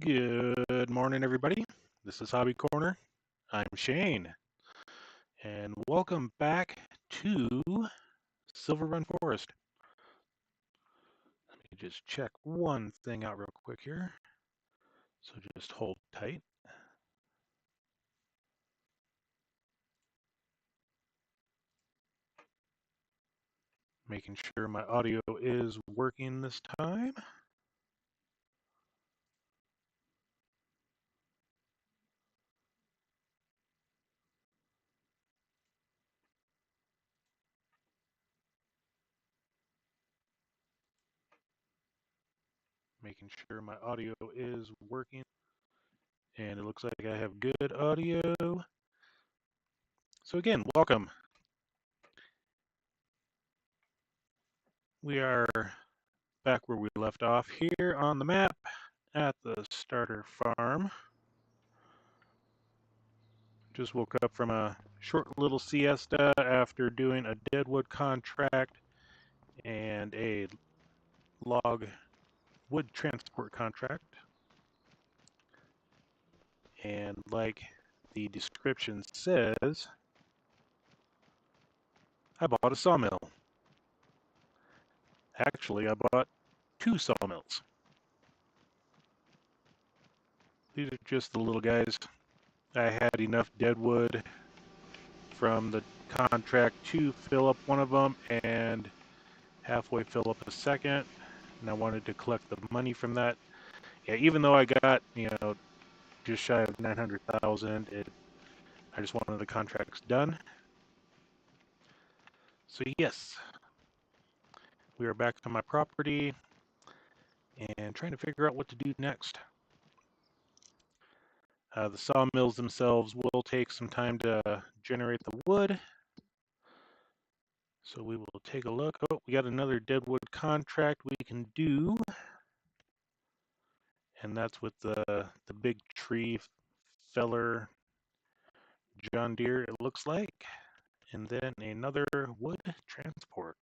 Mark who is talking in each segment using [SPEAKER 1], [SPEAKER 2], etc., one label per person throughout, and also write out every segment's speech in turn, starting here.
[SPEAKER 1] Good morning, everybody. This is Hobby Corner. I'm Shane, and welcome back to Silverrun Forest. Let me just check one thing out real quick here. So just hold tight. Making sure my audio is working this time. Making sure my audio is working. And it looks like I have good audio. So again, welcome. We are back where we left off here on the map at the starter farm. Just woke up from a short little siesta after doing a deadwood contract and a log wood transport contract. And like the description says, I bought a sawmill. Actually, I bought 2 sawmills. These are just the little guys. I had enough deadwood from the contract to fill up one of them and halfway fill up a second. And I wanted to collect the money from that. Yeah, even though I got, just shy of 900,000, I just wanted the contracts done. So yes, we are back on my property and trying to figure out what to do next. The sawmills themselves will take some time to generate the wood. So we will take a look. Oh, we got another deadwood contract we can do. And that's with the big tree feller John Deere, it looks like. And then another wood transport.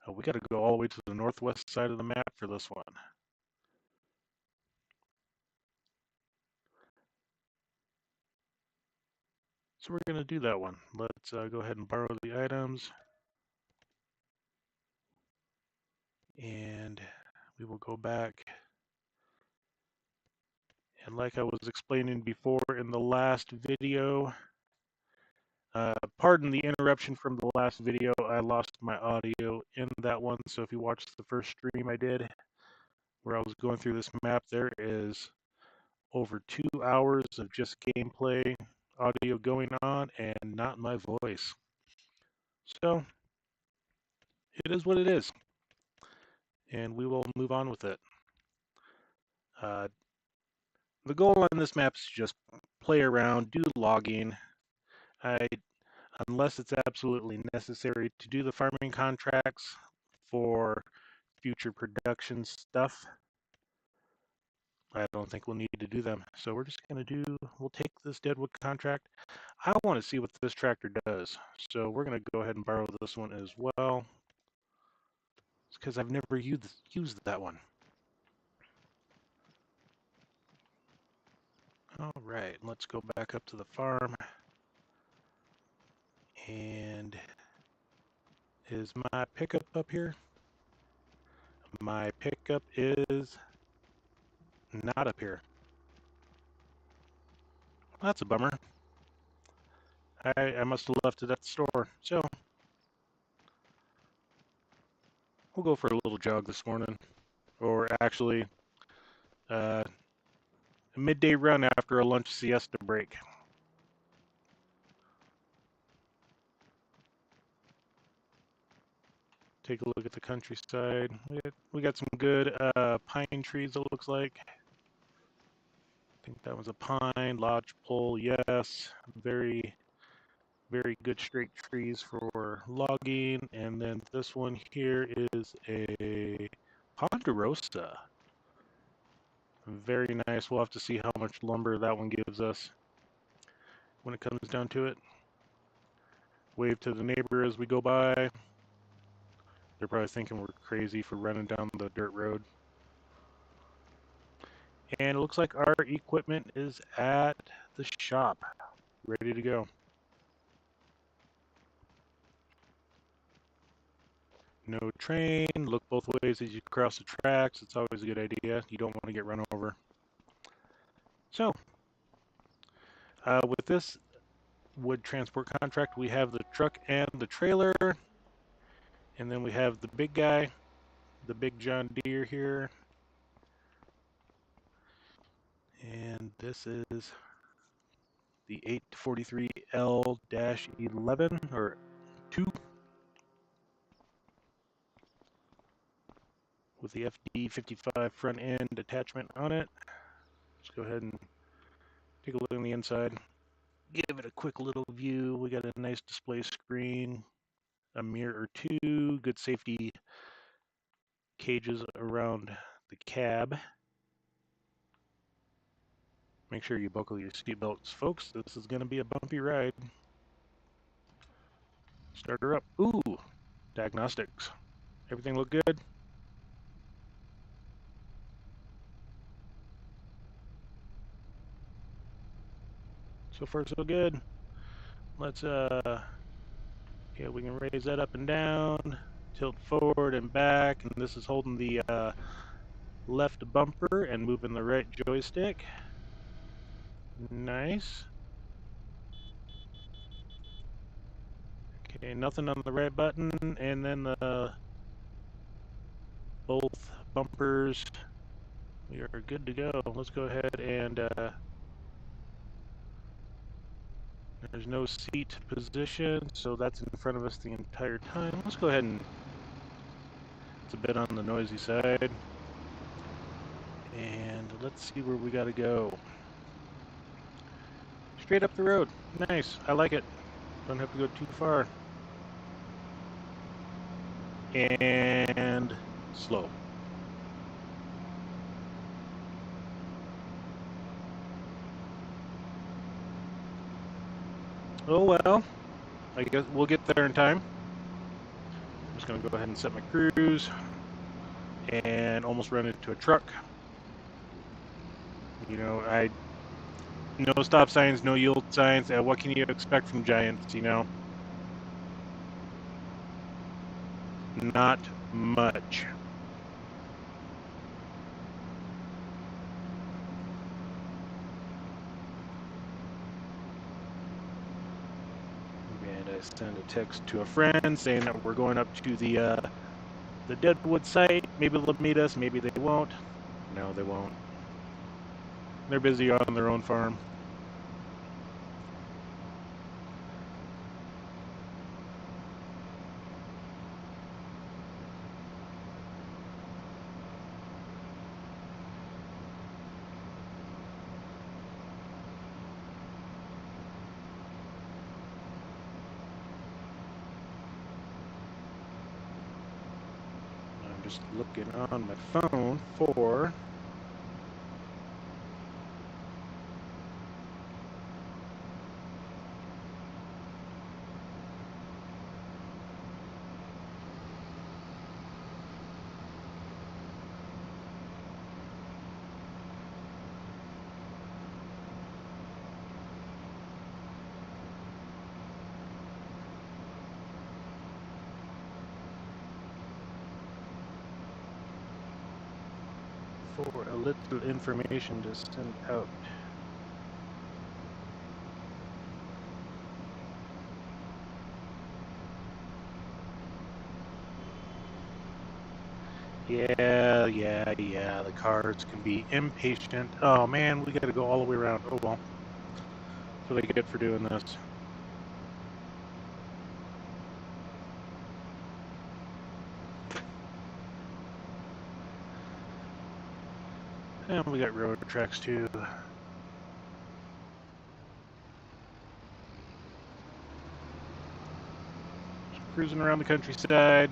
[SPEAKER 1] We got to go all the way to the northwest side of the map for this one. So we're going to do that one. Let's go ahead and borrow the items. And we will go back. And like I was explaining before in the last video, pardon the interruption from the last video, I lost my audio in that one. So if you watched the first stream I did, where I was going through this map, there is over 2 hours of just gameplay audio going on and not my voice. So it is what it is, and we will move on with it. The goal on this map is just play around, do logging. Unless it's absolutely necessary to do the farming contracts for future production stuff, I don't think we'll need to do them. So we're just going to we'll take this deadwood contract. I want to see what this tractor does. So we're going to go ahead and borrow this one as well. It's because I've never used that one. All right, let's go back up to the farm. And is my pickup up here? My pickup is not up here. That's a bummer. I must have left it at the store. So we'll go for a little jog this morning. Or actually, a midday run after a lunch siesta break. Take a look at the countryside. We got some good pine trees, it looks like. I think that was a pine, lodgepole, yes. Very, very good straight trees for logging. And then this one here is a ponderosa. Very nice. We'll have to see how much lumber that one gives us when it comes down to it. Wave to the neighbor as we go by. They're probably thinking we're crazy for running down the dirt road. And it looks like our equipment is at the shop, ready to go. No train, look both ways as you cross the tracks. It's always a good idea. You don't want to get run over. So, with this wood transport contract, we have the truck and the trailer. And then we have the big guy, the big John Deere here. And this is the 843L-11 or 2 with the FD55 front end attachment on it. Let's go ahead and take a look on the inside. Give it a quick little view. We got a nice display screen, a mirror or two, good safety cages around the cab. Make sure you buckle your seatbelts, folks. This is going to be a bumpy ride. Start her up. Ooh, diagnostics. Everything look good? So far, so good. Let's, yeah, we can raise that up and down, tilt forward and back, and this is holding the left bumper and moving the right joystick. Nice. Okay, nothing on the right button, and then both bumpers. We are good to go. Let's go ahead and there's no seat position, so that's in front of us the entire time. Let's go ahead and it's a bit on the noisy side. And let's see where we gotta go. Straight up the road. Nice. I like it. Don't have to go too far. And slow. Oh well. I guess we'll get there in time. I'm just gonna go ahead and set my cruise and almost run into a truck. You know, no stop signs, no yield signs. What can you expect from giants, you know? Not much. And I send a text to a friend saying that we're going up to the Deadwood site. Maybe they'll meet us, maybe they won't. No, they won't. They're busy on their own farm. I'm just looking on my phone for a little information to send out. Yeah, the cards can be impatient. Oh man, we gotta go all the way around. Oh well. That's what I get for doing this. And we got road tracks too. Just cruising around the countryside.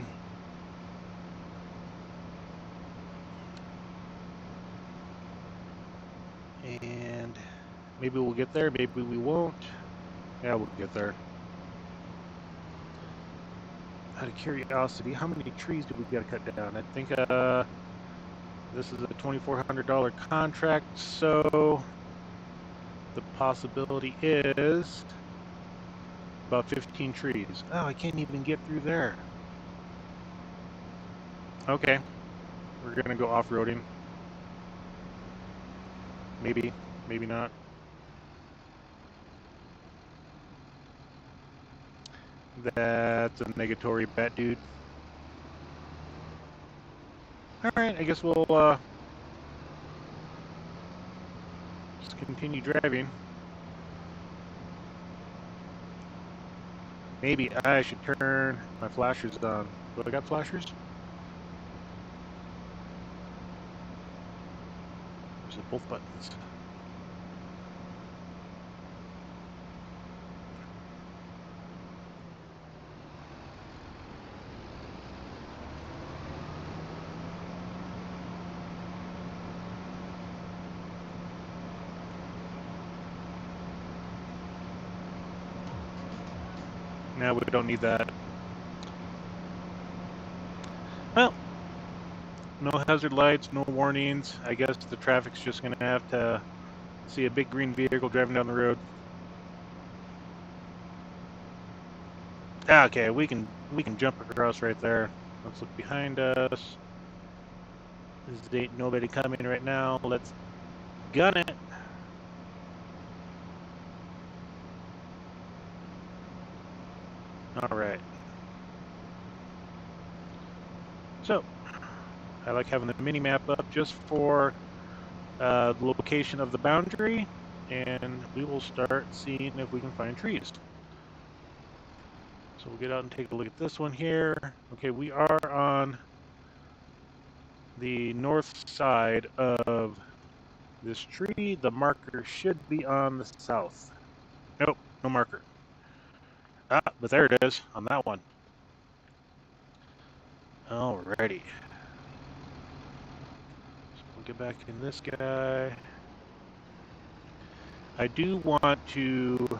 [SPEAKER 1] And maybe we'll get there, maybe we won't. Yeah, we'll get there. Out of curiosity, how many trees do we gotta cut down? I think This is a $2,400 contract, so the possibility is about 15 trees. Oh, I can't even get through there. Okay, we're gonna go off-roading. Maybe, maybe not. That's a negatory bet, dude. Alright, I guess we'll just continue driving. Maybe I should turn my flashers on. Do I got flashers? There's both buttons. No, we don't need that. Well, no hazard lights, no warnings. I guess the traffic's just gonna have to see a big green vehicle driving down the road. Ah, okay, we can jump across right there. Let's look behind us. Ain't nobody coming right now. Let's gun it. All right. So, I like having the mini map up just for the location of the boundary, and we will start seeing if we can find trees. So we'll get out and take a look at this one here. Okay, we are on the north side of this tree. The marker should be on the south. Nope, no marker. Ah, but there it is on that one. Alrighty. So we'll get back in this guy. I do want to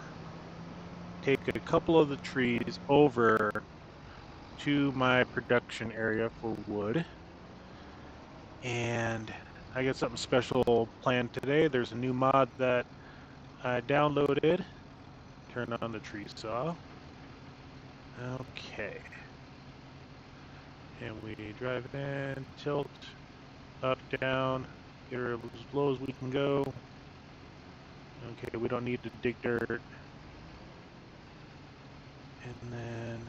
[SPEAKER 1] take a couple of the trees over to my production area for wood. And I got something special planned today. There's a new mod that I downloaded. Turn on the tree saw. Okay. And we drive in, tilt, up, down, get her as low as we can go. Okay, we don't need to dig dirt. And then...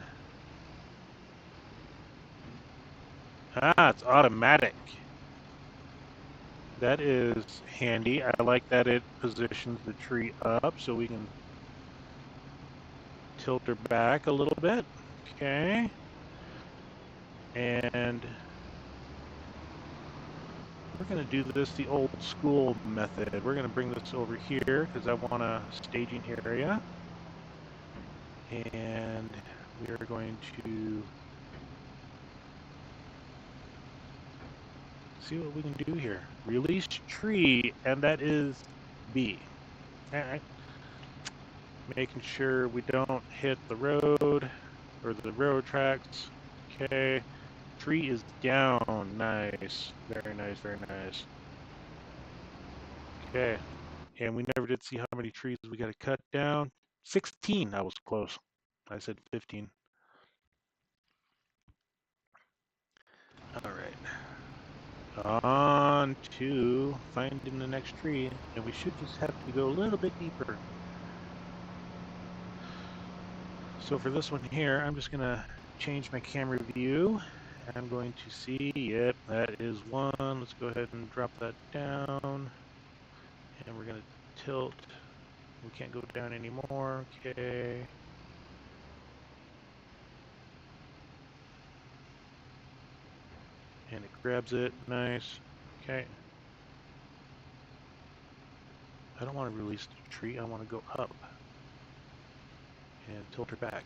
[SPEAKER 1] Ah, it's automatic. That is handy. I like that it positions the tree up so we can tilt her back a little bit. Okay. And we're going to do this the old school method. We're going to bring this over here because I want a staging area. And we are going to see what we can do here. Release tree, and that is B. All right. Making sure we don't hit the road or the railroad tracks. Okay. Tree is down. Nice. Very nice, very nice. Okay. And we never did see how many trees we got to cut down. 16. I was close. I said 15. All right. On to finding the next tree. And we should just have to go a little bit deeper. So for this one here, I'm just going to change my camera view. I'm going to see, yep, that is one. Let's go ahead and drop that down. And we're going to tilt. We can't go down anymore. Okay. And it grabs it. Nice. Okay. I don't want to release the tree. I want to go up. And tilt her back.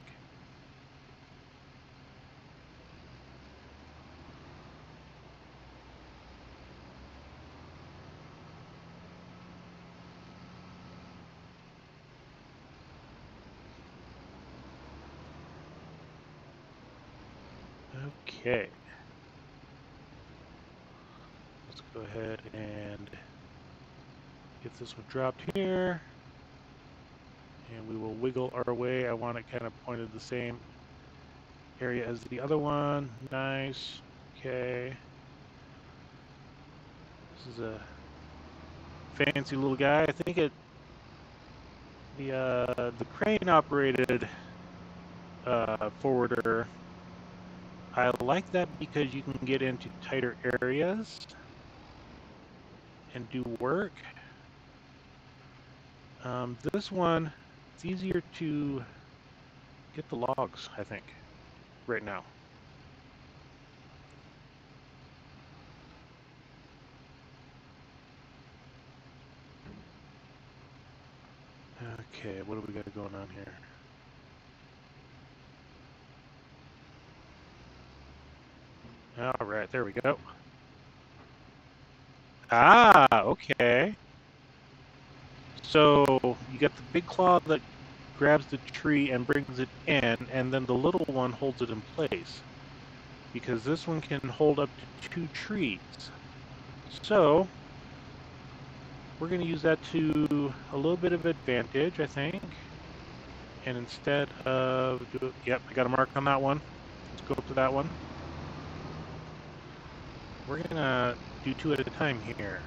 [SPEAKER 1] Okay. let's go ahead and get this one dropped here. And we will wiggle our way. I want it kind of pointed the same area as the other one. Nice. Okay. This is a fancy little guy. I think the crane operated forwarder. I like that because you can get into tighter areas and do work. This one, it's easier to get the logs, I think, right now. Okay, what do we got going on here? All right, there we go. Ah, okay. So you got the big claw that grabs the tree and brings it in, and then the little one holds it in place. Because this one can hold up to 2 trees. So we're going to use that to a little bit of advantage, I think. And instead of, yep, I got a mark on that one. Let's go up to that one. We're going to do 2 at a time here.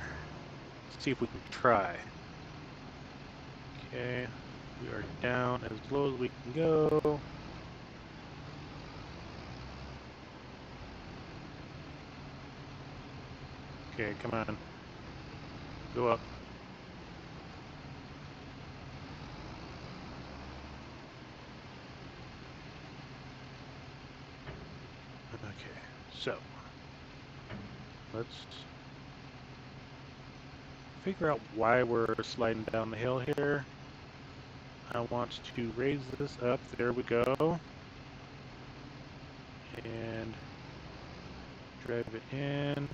[SPEAKER 1] Let's see if we can try. Okay, we are down as low as we can go. Okay, come on. Go up. Okay, so let's figure out why we're sliding down the hill here. I want to raise this up. There we go. And drive it in.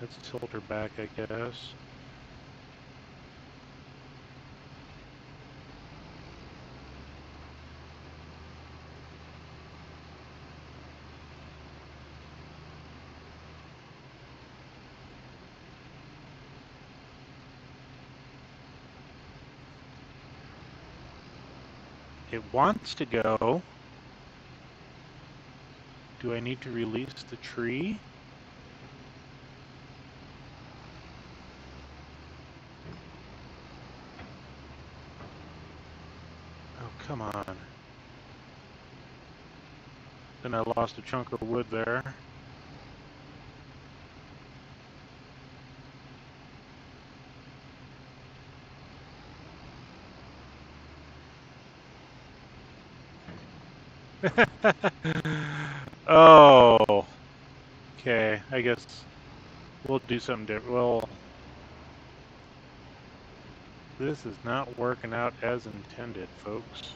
[SPEAKER 1] Let's tilt her back, I guess. It wants to go. Do I need to release the tree? Oh, come on. Then I lost a chunk of wood there. Oh. Okay, I guess we'll do something different. Well, this is not working out as intended, folks.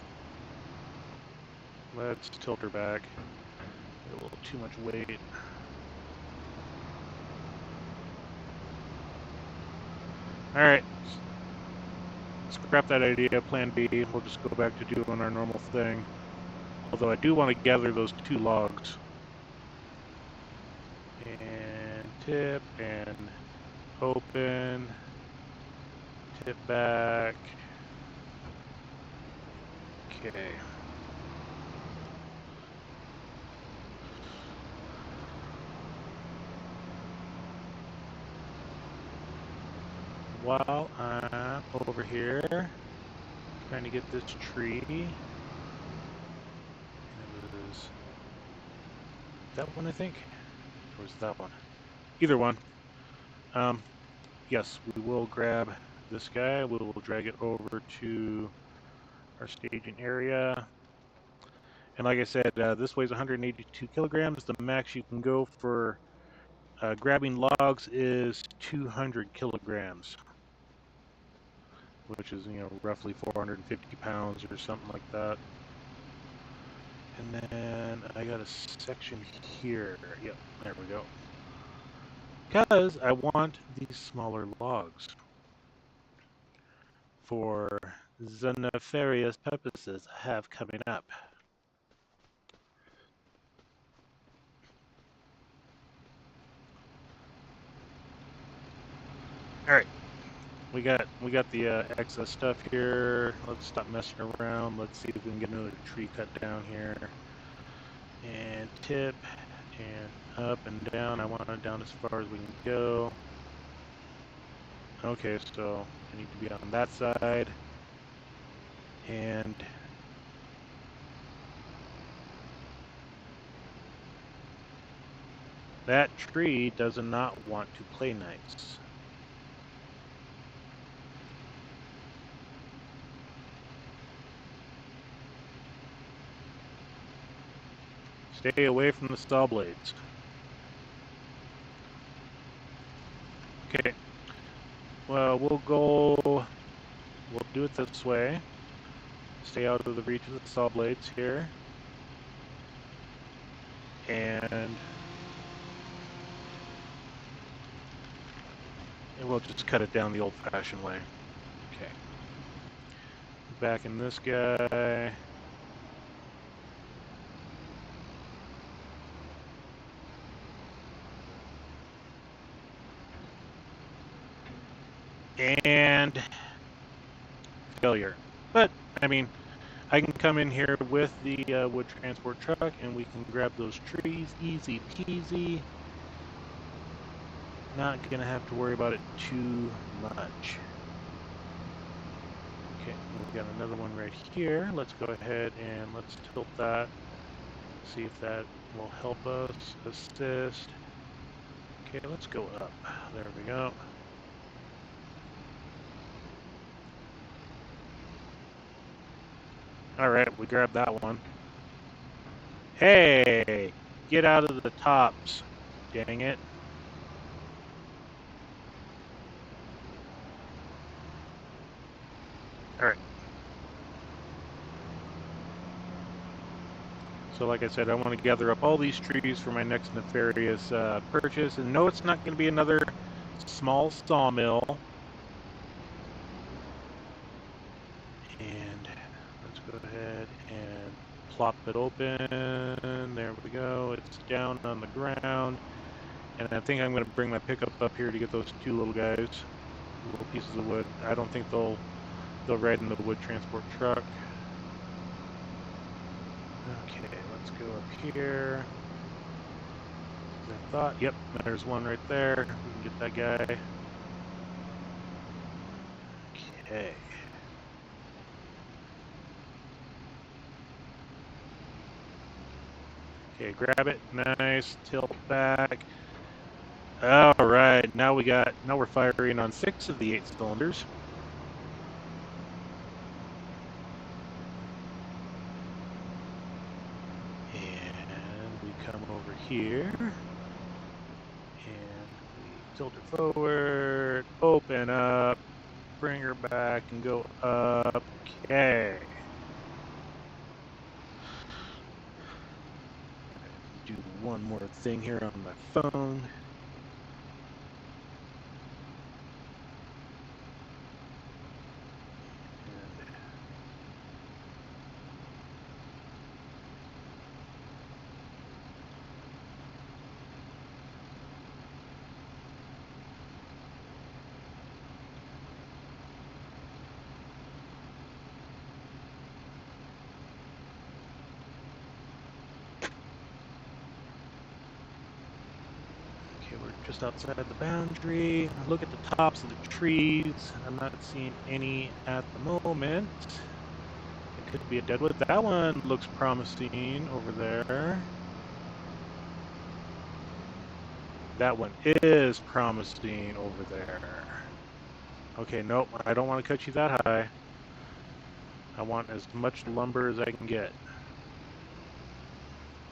[SPEAKER 1] Let's tilt her back. A little too much weight. Alright. Scrap that idea, plan B. We'll just go back to doing our normal thing. Although I do want to gather those 2 logs. And tip and open. Tip back. Okay. While I'm over here trying to get this tree, and it was that one, I think, or was that one? Either one. Yes, we will grab this guy. We will drag it over to our staging area. And like I said, this weighs 182 kilograms. The max you can go for grabbing logs is 200 kilograms, which is, roughly 450 pounds or something like that. And then I got a section here. Yep, there we go. Because I want these smaller logs for the nefarious purposes I have coming up. All right, we got the excess stuff here. Let's stop messing around. Let's see if we can get another tree cut down here. And tip and up and down. I want it down as far as we can go. Okay, so I need to be on that side. And that tree does not want to play nice. Stay away from the saw blades. Okay. Well, we'll do it this way. Stay out of the reach of the saw blades here. And we'll just cut it down the old-fashioned way. Okay. Back in this guy. And failure. But, I mean, I can come in here with the wood transport truck and we can grab those trees. Easy peasy. Not going to have to worry about it too much. Okay, we've got another one right here. Let's go ahead and let's tilt that. See if that will help us assist. Okay, let's go up. There we go. All right, we grabbed that one. Hey, get out of the tops. Dang it. All right. So like I said, I want to gather up all these trees for my next nefarious purchase. And no, it's not going to be another small sawmill. And let's go ahead and plop it open. There we go. It's down on the ground. And I think I'm going to bring my pickup up here to get those two little guys, little pieces of wood. I don't think they'll ride in the wood transport truck. Okay, let's go up here. I thought, yep, there's one right there. We can get that guy. Okay. Okay, grab it. Nice. Tilt back. All right. Now we're firing on 6 of the 8 cylinders. And we come over here. And we tilt her forward. Open up. Bring her back and go up. Okay. Do one more thing here on my phone. Okay, we're just outside the boundary. Look at the tops of the trees. I'm not seeing any at the moment. It could be a deadwood. That one looks promising over there. That one is promising over there. Okay, nope, I don't want to cut you that high. I want as much lumber as I can get.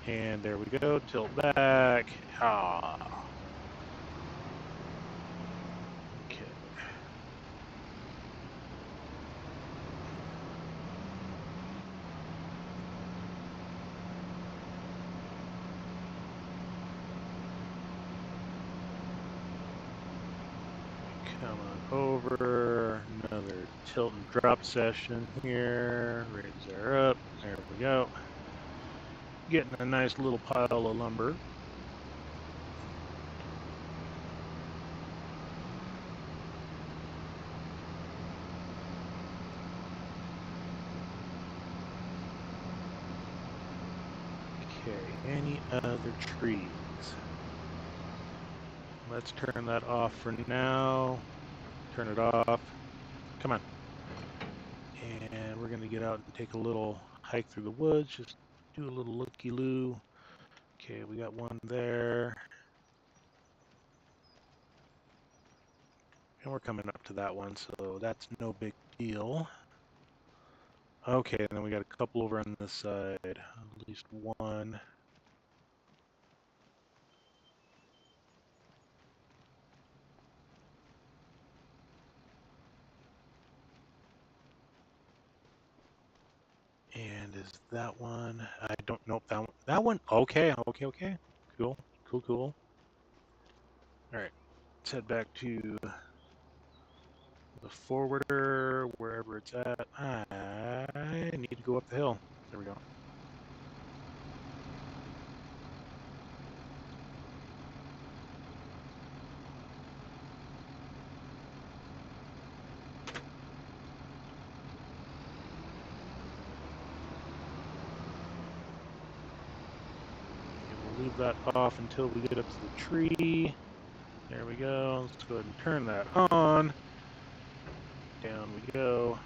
[SPEAKER 1] And there we go, tilt back. Ah. Okay. Come on over. Another tilt and drop session here. Raise her up. There we go. Getting a nice little pile of lumber. Okay, any other trees? Let's turn that off for now. Turn it off. Come on. And we're going to get out and take a little hike through the woods. Just do a little looky-loo. Okay, we got one there. And we're coming up to that one, so that's no big deal. Okay, and then we got a couple over on this side. At least one. And is that one? I don't know. That one. Okay. Cool. Cool. All right. Let's head back to the forwarder, wherever it's at. I need to go up the hill. There we go. Okay, we'll leave that off until we get up to the tree. There we go. Let's go ahead and turn that on. Down we go.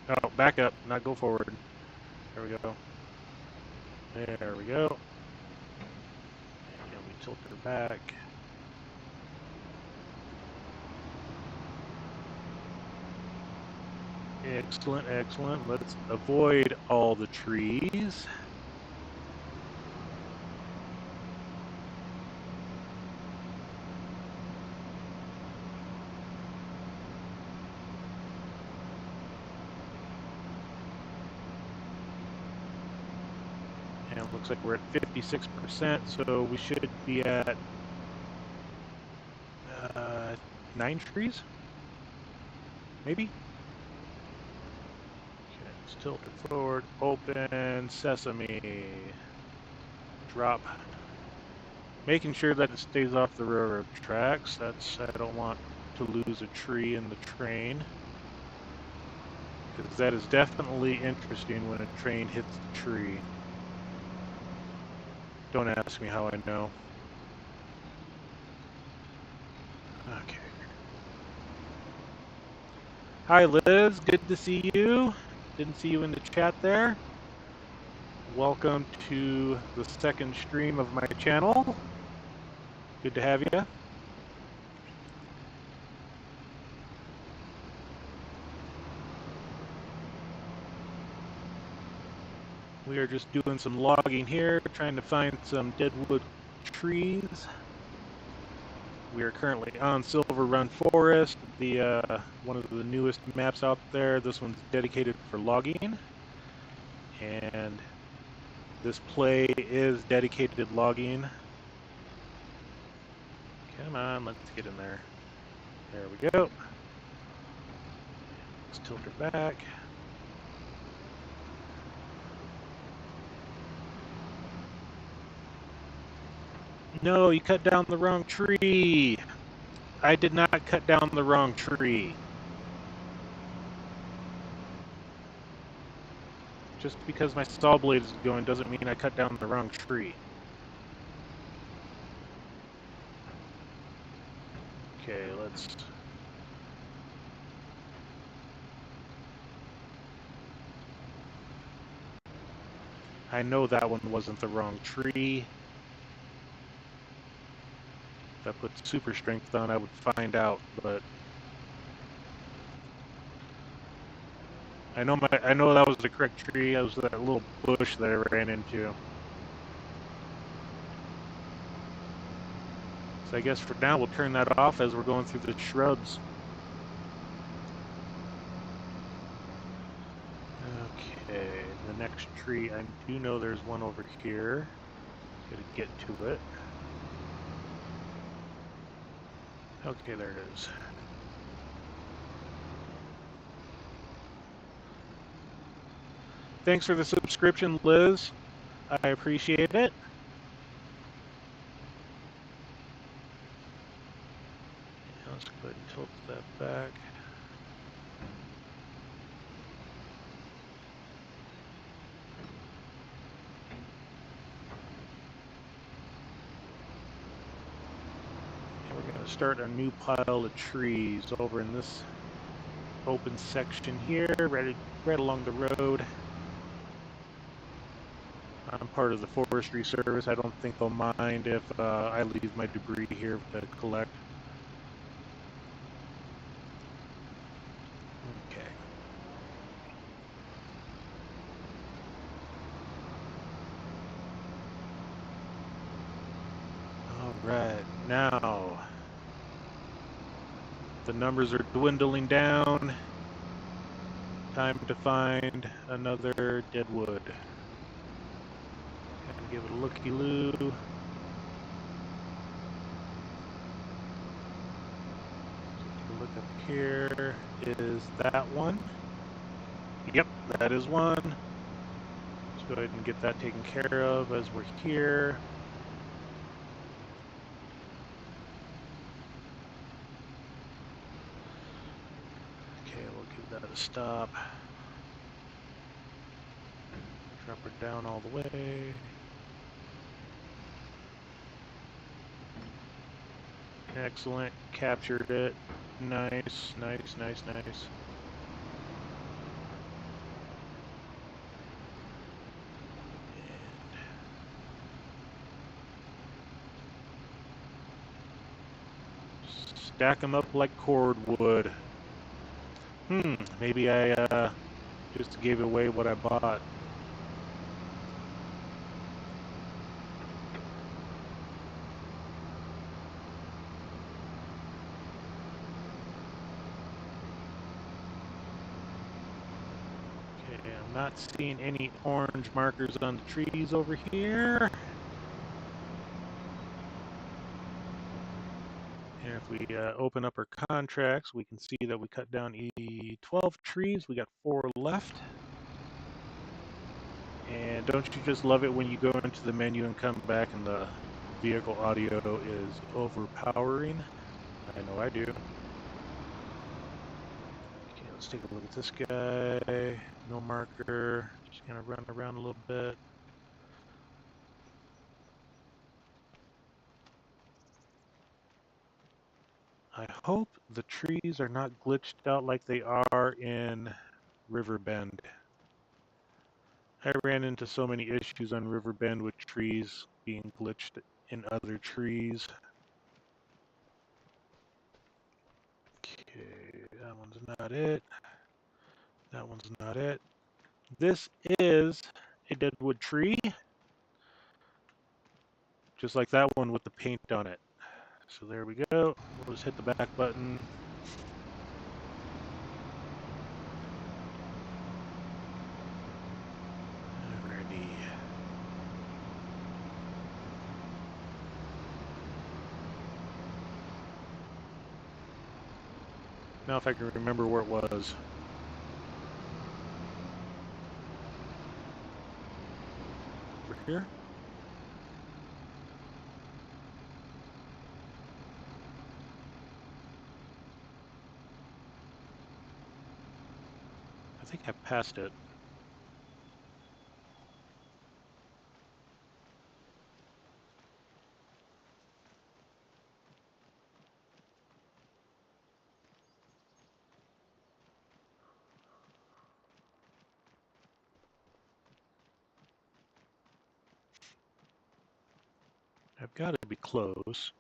[SPEAKER 1] Oh, back up, not go forward. There we go. There we go. And we tilt her back. Excellent, excellent. Let's avoid all the trees. And it looks like we're at 56%, so we should be at 9 trees? Maybe? Okay, let's tilt it forward. Open sesame. Drop. Making sure that it stays off the railroad tracks. I don't want to lose a tree in the train. Because that is definitely interesting when a train hits the tree. Don't ask me how I know. Okay. Hi Liz, good to see you. Didn't see you in the chat there. Welcome to the second stream of my channel. Good to have you. We are just doing some logging here, trying to find some deadwood trees. We are currently on Silverrun Forest, the one of the newest maps out there. This one's dedicated for logging, and this play is dedicated logging. Come on, let's get in there. There we go. Let's tilt her back. No, you cut down the wrong tree. I did not cut down the wrong tree. Just because my saw blade is going doesn't mean I cut down the wrong tree. Okay, let's... I know that one wasn't the wrong tree. If I put super strength on, I would find out, but... I know that was the correct tree. That was that little bush that I ran into. So I guess for now we'll turn that off as we're going through the shrubs. Okay, the next tree, I do know there's one over here. Gotta get to it. Okay, there it is. Thanks for the subscription, Liz. I appreciate it. Let's go ahead and tilt that back. start a new pile of trees over in this open section here, right along the road. I'm part of the forestry service. I don't think they'll mind if I leave my debris here to collect. Okay. All right, now the numbers are dwindling down. Time to find another dead wood. Gotta give it a looky-loo. Look up here. Is that one? Yep, that is one. Let's go ahead and get that taken care of as we're here. Okay, we'll give that a stop. Drop her down all the way. Excellent. Captured it. Nice, nice, nice, nice. And stack them up like cordwood. Maybe I just gave away what I bought. Okay, I'm not seeing any orange markers on the trees over here. And if we open up our contracts, we can see that we cut down 12 trees. We got 4 left. And don't you just love it when you go into the menu and come back and the vehicle audio is overpowering? I know I do. Okay, let's take a look at this guy. No marker. Just gonna run around a little bit. I hope the trees are not glitched out like they are in Riverbend. I ran into so many issues on Riverbend with trees being glitched in other trees. Okay, that one's not it. That one's not it. This is a deadwood tree, just like that one with the paint on it. So there we go. We'll just hit the back button. Alrighty. Now if I can remember where it was. Over here? I think I passed it. I've got to be close.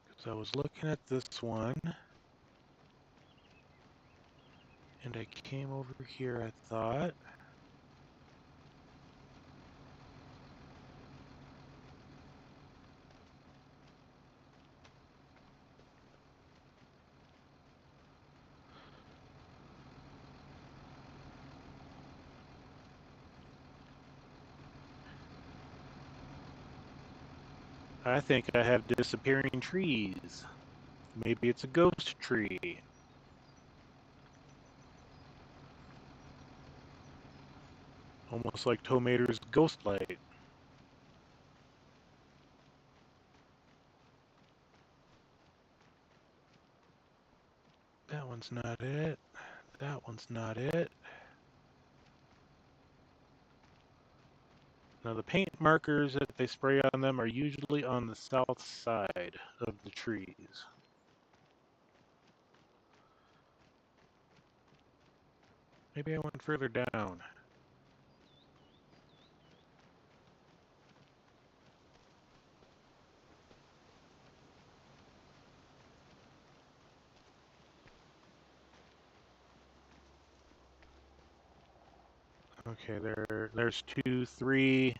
[SPEAKER 1] Because I was looking at this one. And I came over here, I thought. I think I have disappearing trees. Maybe it's a ghost tree. Almost like Tomater's ghost light. That one's not it. That one's not it. Now the paint markers that they spray on them are usually on the south side of the trees. Maybe I went further down. Okay, there's 2, 3.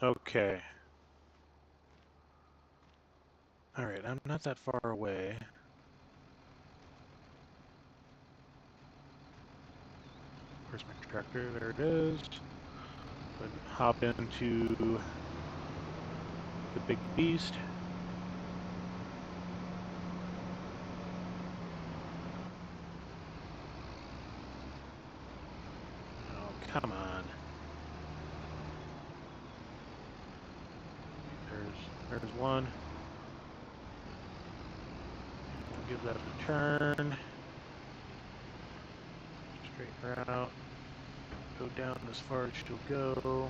[SPEAKER 1] Okay. Alright, I'm not that far away. Where's my tractor? There it is. Go ahead and hop into the big beast. Oh, come on. There's one. Give that a turn. Straighten her out. Go down as far as she'll go.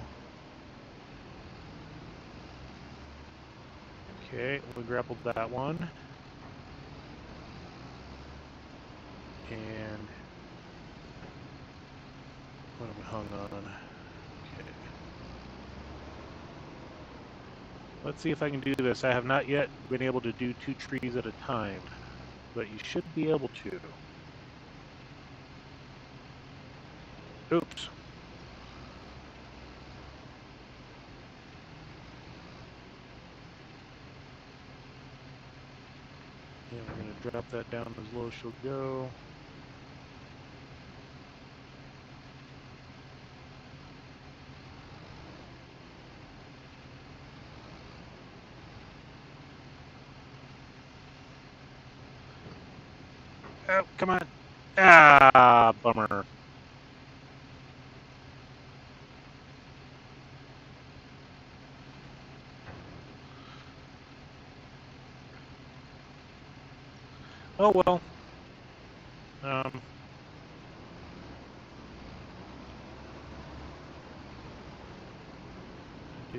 [SPEAKER 1] Okay, we grappled that one. And what am we hung on? Okay. Let's see if I can do this. I have not yet been able to do 2 trees at a time, but you should be able to. Oops. And we're going to drop that down as low as she'll go. Oh, come on. Ah, bummer. Oh well. I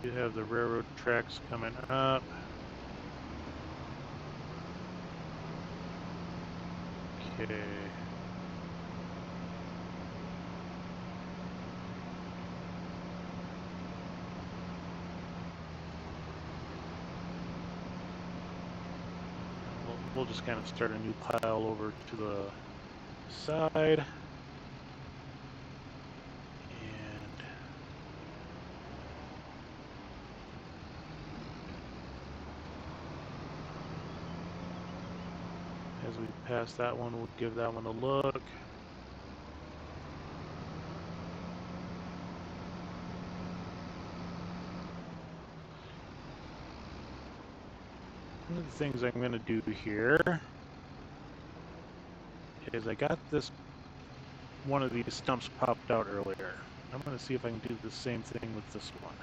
[SPEAKER 1] do have the railroad tracks coming up. Okay. We'll just kind of start a new pile over to the side. And as we pass that one, we'll give that one a look. One of the things I'm going to do here is I got this, one of these stumps popped out earlier. I'm going to see if I can do the same thing with this one.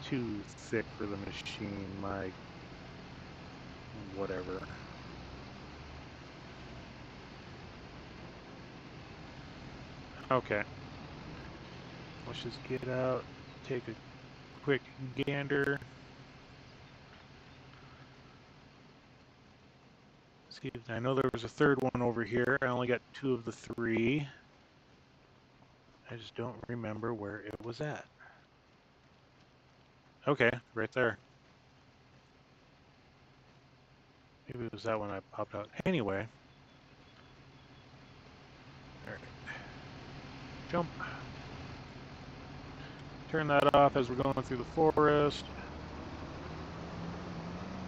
[SPEAKER 1] Too thick for the machine, my whatever. Okay. Let's just get out, take a quick gander. See, I know there was a third one over here. I only got 2 of the 3. I just don't remember where it was at. Okay, right there. Maybe it was that one I popped out. Anyway. Alright. Jump. Turn that off as we're going through the forest.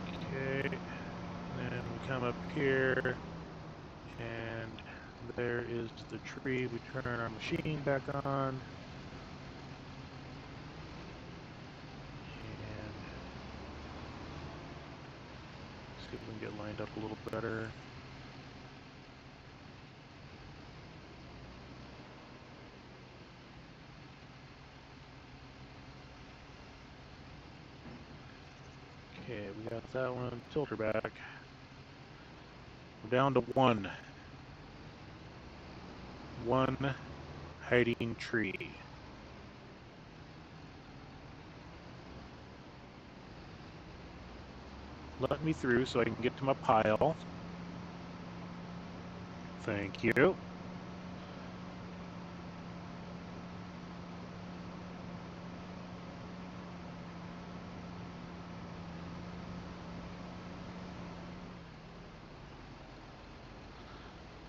[SPEAKER 1] Okay. And then we come up here. And there is the tree. We turn our machine back on. And see if we can get lined up a little better. Okay, we got that one. Tilt her back. down to one. One hiding tree. Let me through so I can get to my pile. Thank you.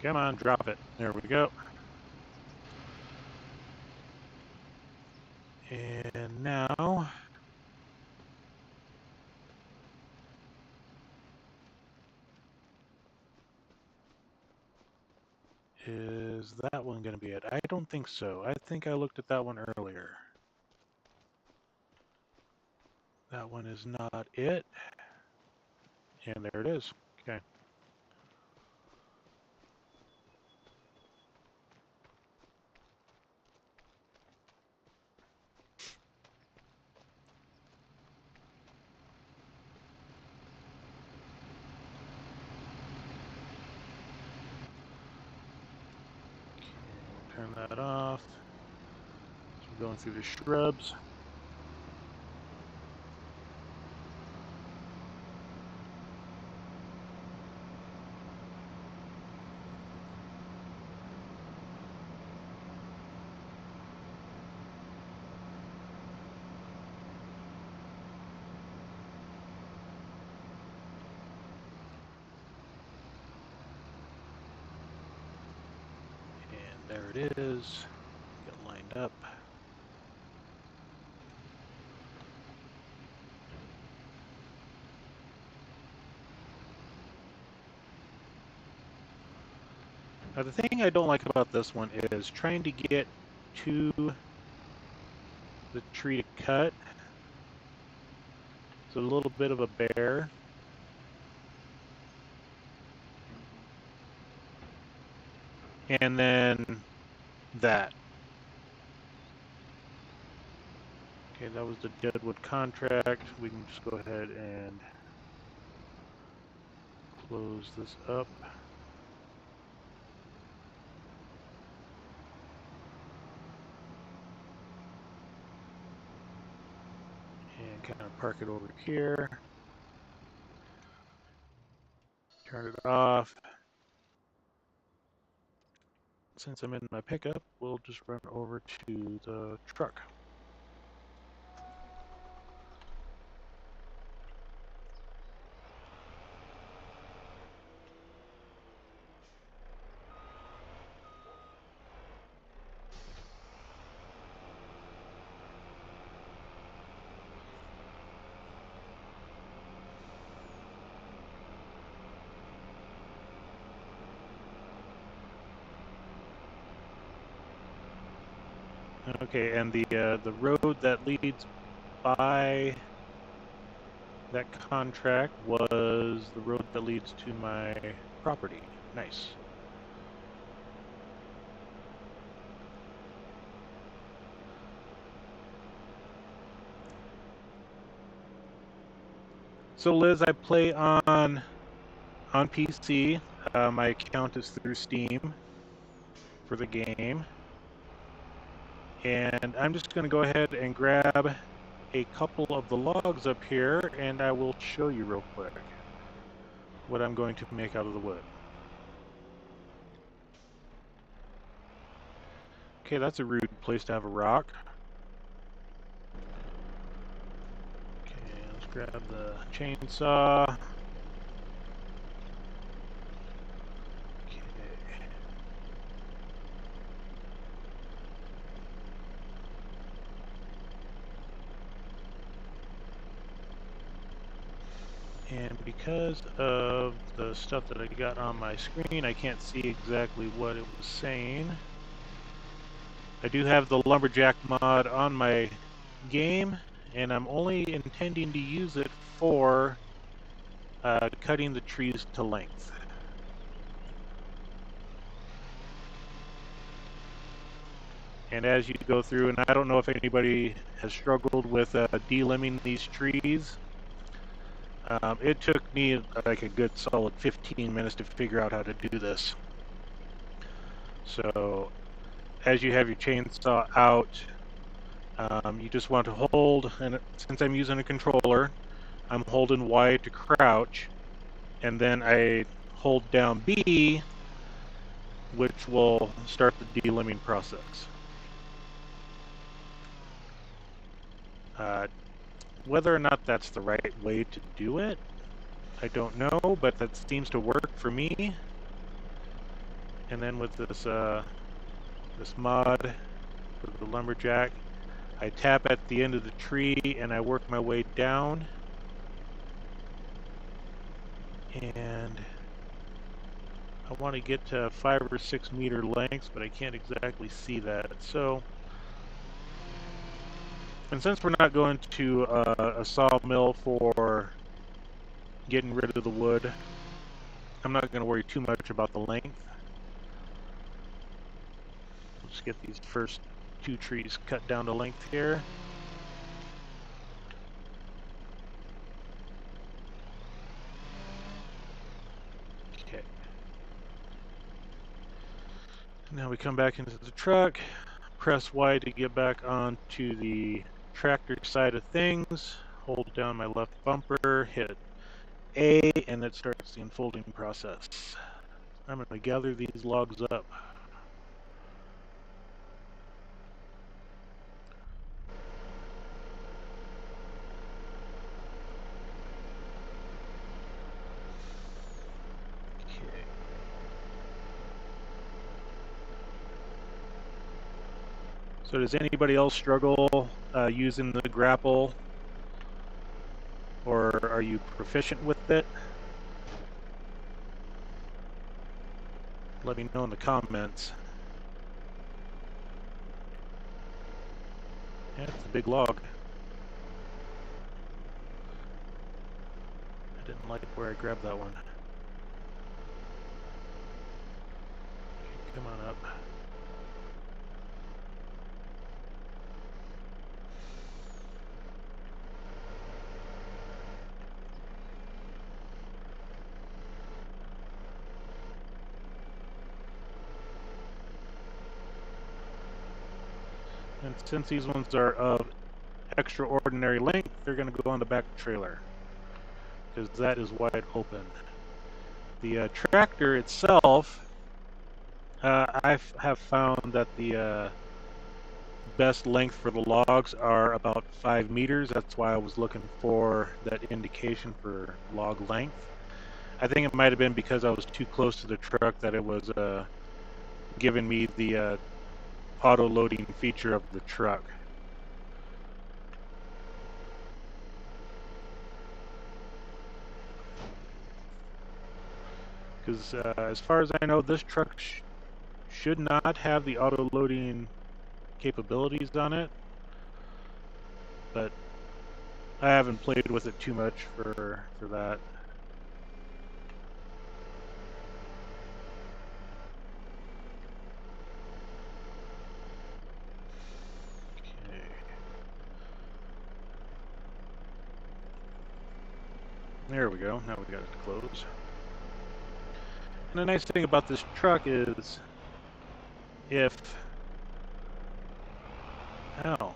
[SPEAKER 1] Come on, drop it. There we go. And now is that one going to be it? I don't think so. I think I looked at that one earlier. That one is not it. And there it is. Okay. Turn that off. So we're going through the shrubs. And there it is. Get lined up. Now the thing I don't like about this one is trying to get to the tree to cut. It's a little bit of a bear. And then that. Okay, that was the deadwood contract. We can just go ahead and close this up. And kind of park it over here. Turn it off. Since I'm in my pickup, we'll just run over to the truck. Okay, and the road that leads by that contract was the road that leads to my property. Nice. So Liz, I play on PC. My account is through Steam for the game. And I'm just going to go ahead and grab a couple of the logs up here, and I will show you real quick what I'm going to make out of the wood. Okay, that's a rude place to have a rock. Okay, let's grab the chainsaw. Okay. And because of the stuff that I got on my screen, I can't see exactly what it was saying. I do have the lumberjack mod on my game, and I'm only intending to use it for cutting the trees to length. And as you go through, and I don't know if anybody has struggled with delimbing these trees, It took me like a good solid 15 minutes to figure out how to do this. So as you have your chainsaw out, you just want to hold, and since I'm using a controller, I'm holding Y to crouch, and then I hold down B, which will start the delimbing process. Whether or not that's the right way to do it, I don't know, but that seems to work for me. And then with this this mod for the lumberjack, I tap at the end of the tree and I work my way down. And I want to get to 5 or 6 meter lengths, but I can't exactly see that. So, and since we're not going to a sawmill for getting rid of the wood, I'm not going to worry too much about the length. Let's get these first 2 trees cut down to length here. Okay. Now we come back into the truck, press Y to get back onto the tractor side of things, hold down my left bumper, hit A, and it starts the unfolding process. I'm going to gather these logs up. Okay. So does anybody else struggle using the grapple, or are you proficient with it? Let me know in the comments. Yeah, it's a big log. I didn't like where I grabbed that one. Okay, come on up. And since these ones are of extraordinary length, they're going to go on the back trailer, because that is wide open. The tractor itself, I have found that the best length for the logs are about 5 meters. That's why I was looking for that indication for log length. I think it might have been because I was too close to the truck that it was giving me the auto-loading feature of the truck. Because as far as I know, this truck should not have the auto-loading capabilities on it, but I haven't played with it too much for that. Okay. There we go. Now we got it to close. And the nice thing about this truck is if... Ow.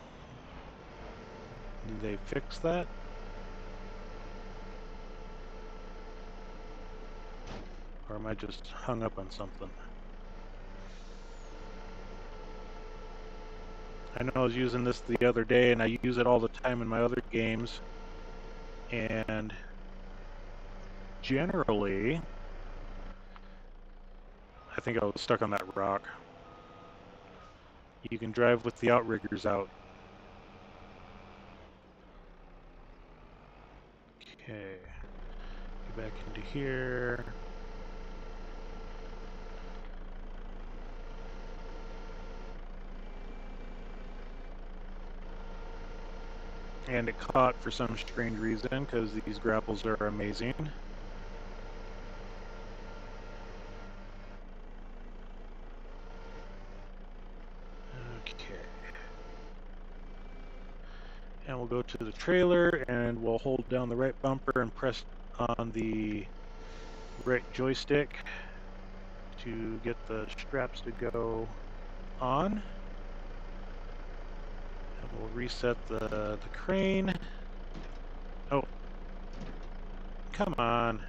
[SPEAKER 1] Did they fix that? Or am I just hung up on something? I know I was using this the other day, and I use it all the time in my other games. And generally, I think I was stuck on that rock. You can drive with the outriggers out. Okay. Get back into here. And it caught for some strange reason, because these grapples are amazing. Okay. And we'll go to the trailer and we'll hold down the right bumper and press on the right joystick to get the straps to go on. And we'll reset the crane. Oh, come on.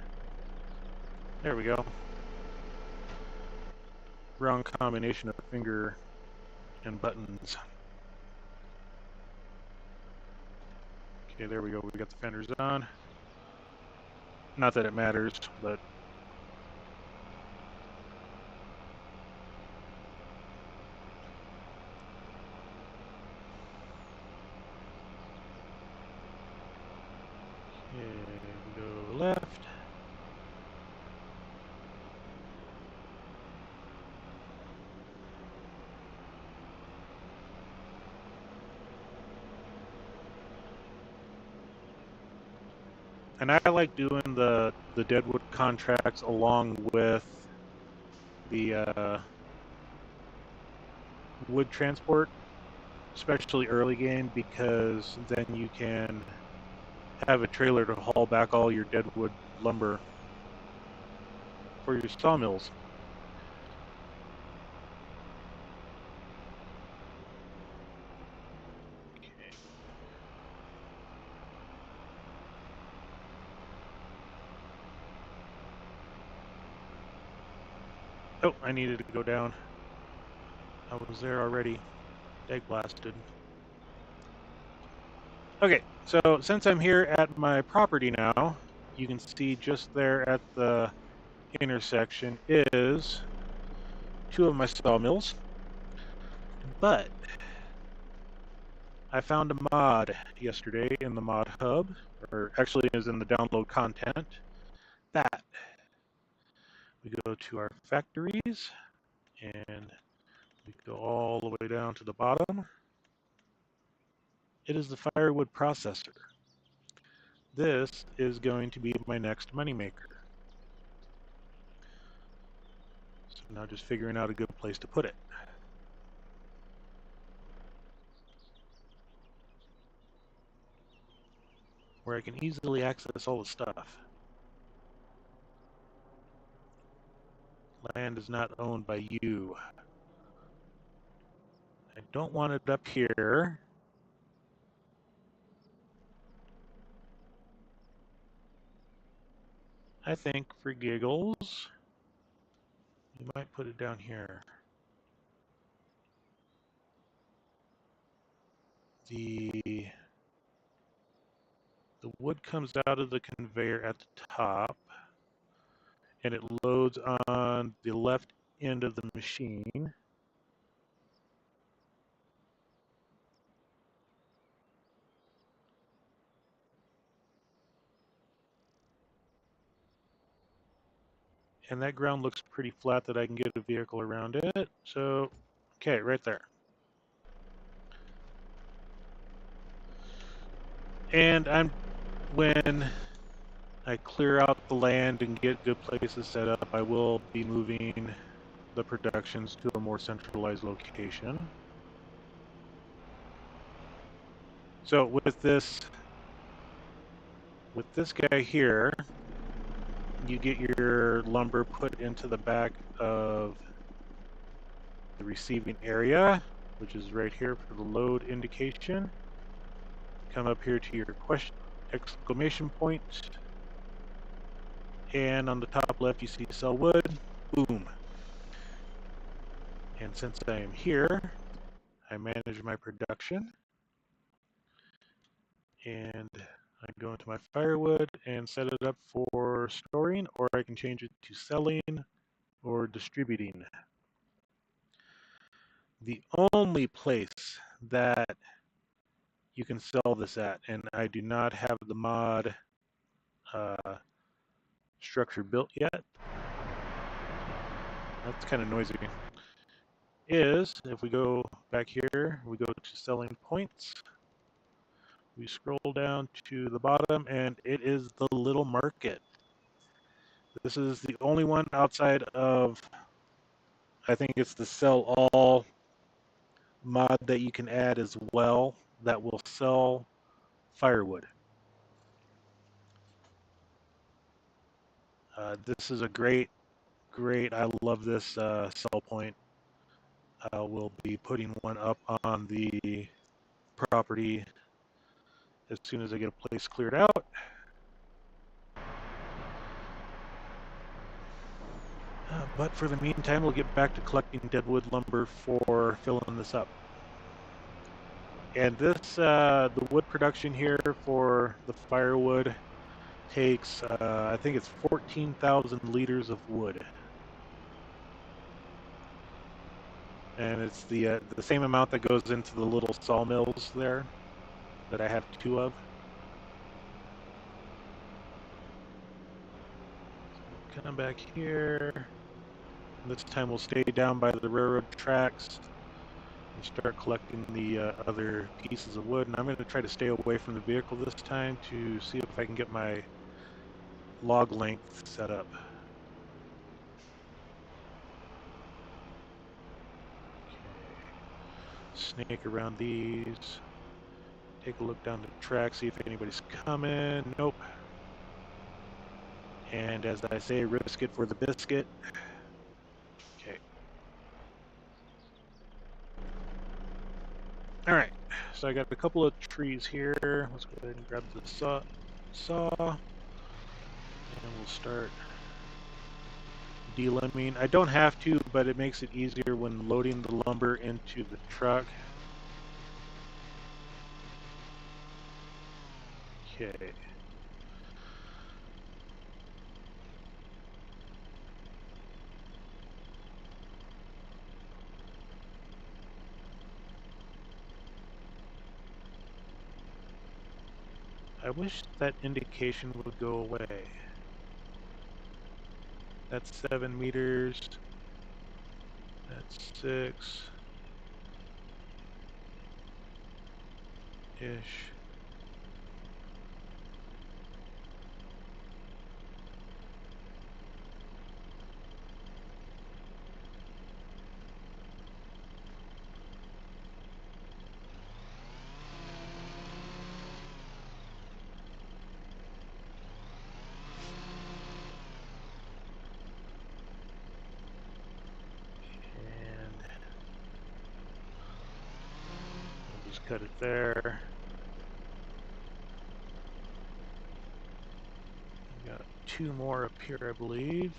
[SPEAKER 1] There we go. Wrong combination of finger and buttons. Okay, there we go. We got the fenders on. Not that it matters, but okay, we go left. And I like doing the deadwood contracts along with the wood transport, especially early game, because then you can have a trailer to haul back all your deadwood lumber for your sawmills. Okay. Oh, I needed to go down. I was there already. Egg blasted. Okay, so since I'm here at my property now, you can see just there at the intersection is two of my sawmills. But I found a mod yesterday in the mod hub, or actually is in the download content, that we go to our factories and we go all the way down to the bottom. It is the firewood processor. This is going to be my next moneymaker. So now just figuring out a good place to put it. Where I can easily access all the stuff. Land is not owned by you. I don't want it up here. I think for giggles, we might put it down here. The wood comes out of the conveyor at the top, and it loads on the left end of the machine. And that ground looks pretty flat that I can get a vehicle around it. So, okay, right there. And when I clear out the land and get good places set up, I will be moving the productions to a more centralized location. So with this guy here, you get your lumber put into the back of the receiving area, which is right here for the load indication. Come up here to your exclamation point, and on the top left you see sell wood. Boom. And since I am here, I manage my production, and I go into my firewood and set it up for storing, or I can change it to selling or distributing. The only place that you can sell this at, and I do not have the mod structure built yet, that's kind of noisy, is if we go back here, we go to selling points, we scroll down to the bottom, and it is the little market. This is the only one outside of, I think it's the sell all mod that you can add as well, that will sell firewood. This is a great, I love this sell point. We'll be putting one up on the property as soon as I get a place cleared out. But for the meantime, we'll get back to collecting deadwood lumber for filling this up. And this, the wood production here for the firewood takes, I think it's 14,000 liters of wood. And it's the same amount that goes into the little sawmills there that I have 2 of. So come back here. This time we'll stay down by the railroad tracks and start collecting the other pieces of wood. And I'm going to try to stay away from the vehicle this time to see if I can get my log length set up. Snake around these. Take a look down the track, see if anybody's coming. Nope. And as I say, risk it for the biscuit. Okay. Alright, so I got a couple of trees here. Let's go ahead and grab the saw. And we'll start delimbing. I don't have to, but it makes it easier when loading the lumber into the truck. Okay. I wish that indication would go away. That's 7 meters. That's 6. Ish. Cut it there. We got 2 more up here, I believe.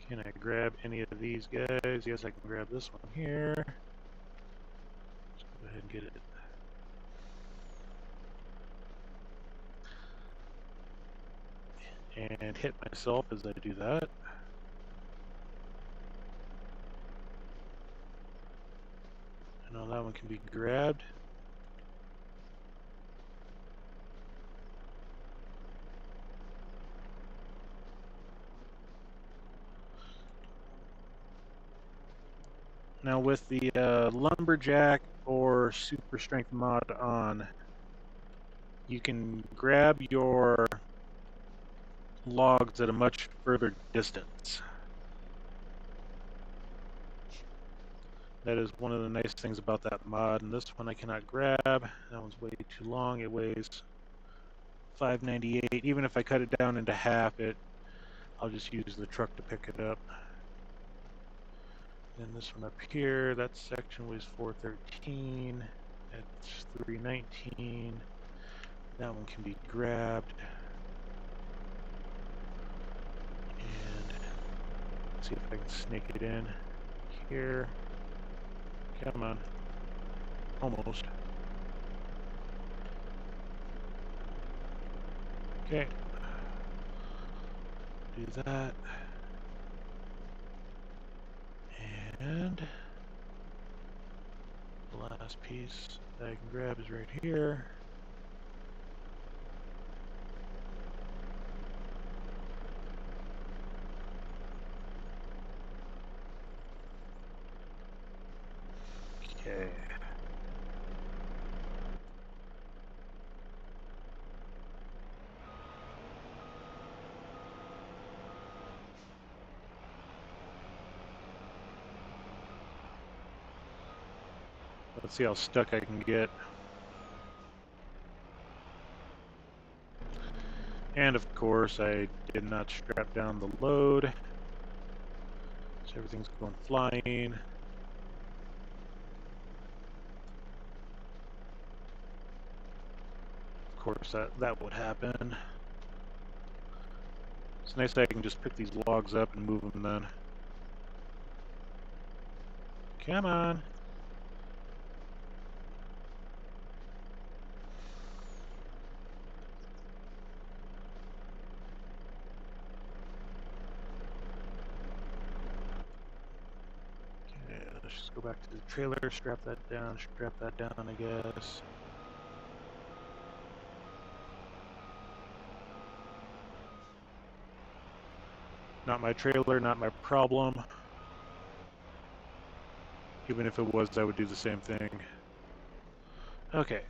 [SPEAKER 1] Can I grab any of these guys? Yes, I can grab this one here. Let's go ahead and get it. And hit myself as I do that. I know that one can be grabbed. Now with the lumberjack or super strength mod on, you can grab your logs at a much further distance. That is one of the nice things about that mod. And this one I cannot grab. That one's way too long. It weighs 598. Even if I cut it down into half, I'll just use the truck to pick it up. Then this one up here, that section weighs 413. That's 319. That one can be grabbed. And see if I can snake it in here. Come on. Almost. Okay. Do that. And the last last piece that I can grab is right here. Okay. Let's see how stuck I can get. And of course, I did not strap down the load, so everything's going flying. Of course, that would happen. It's nice that I can just pick these logs up and move them then. Come on. Okay, let's just go back to the trailer, strap that down, I guess. Not my trailer, not my problem. Even if it was, I would do the same thing. Okay.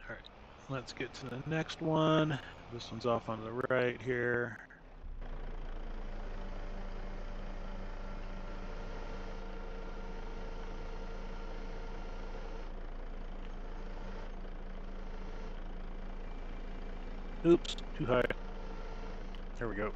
[SPEAKER 1] Alright, let's get to the next one. This one's off on the right here. Oops, too high. There we go.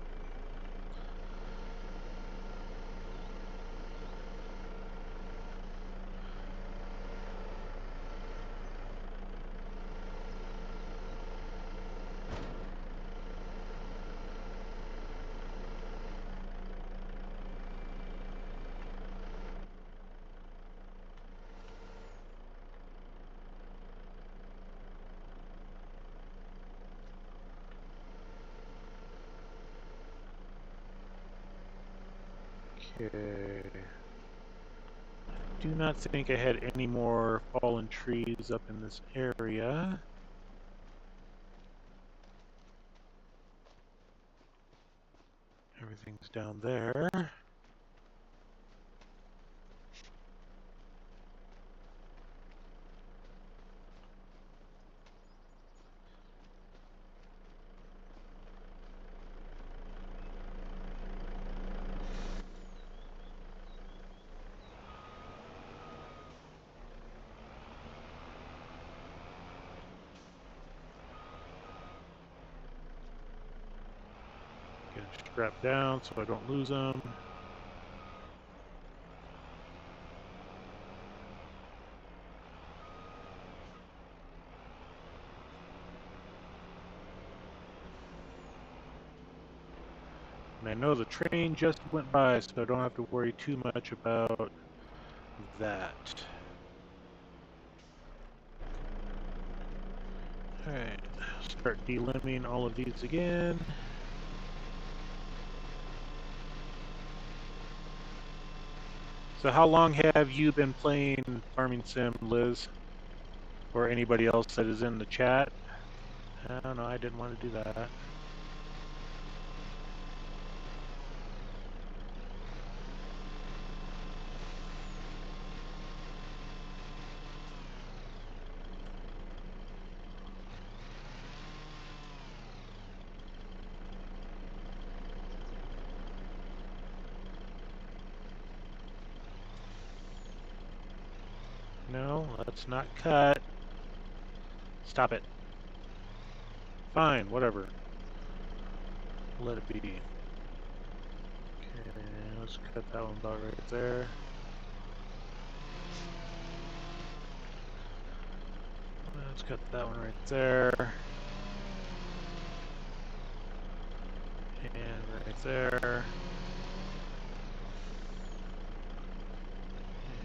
[SPEAKER 1] Okay. Do not think I had any more fallen trees up in this area. Everything's down there. Get them strapped down so I don't lose them. And I know the train just went by, so I don't have to worry too much about that. Alright, start delimbing all of these again. So how long have you been playing Farming Sim, Liz? Or anybody else that is in the chat? I don't know, I didn't want to do that. No, let's not cut. Stop it. Fine, whatever. Let it be. Okay, let's cut that one about right there. Let's cut that one right there. And right there. And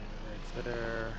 [SPEAKER 1] right there.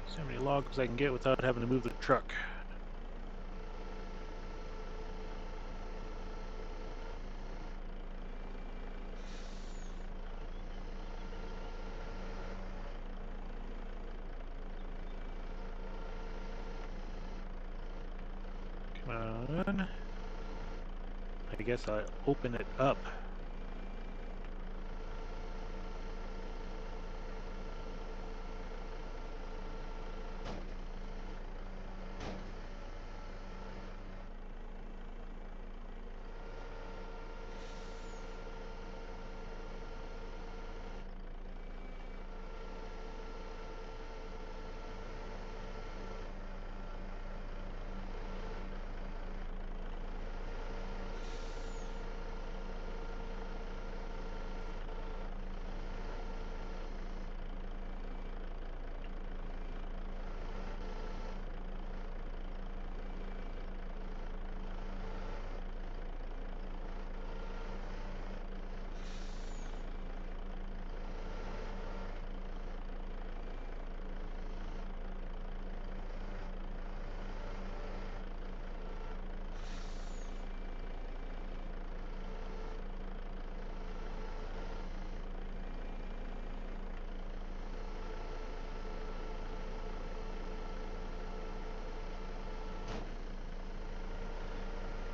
[SPEAKER 1] See how many logs I can get without having to move the truck. Come on. I guess I'll open it up.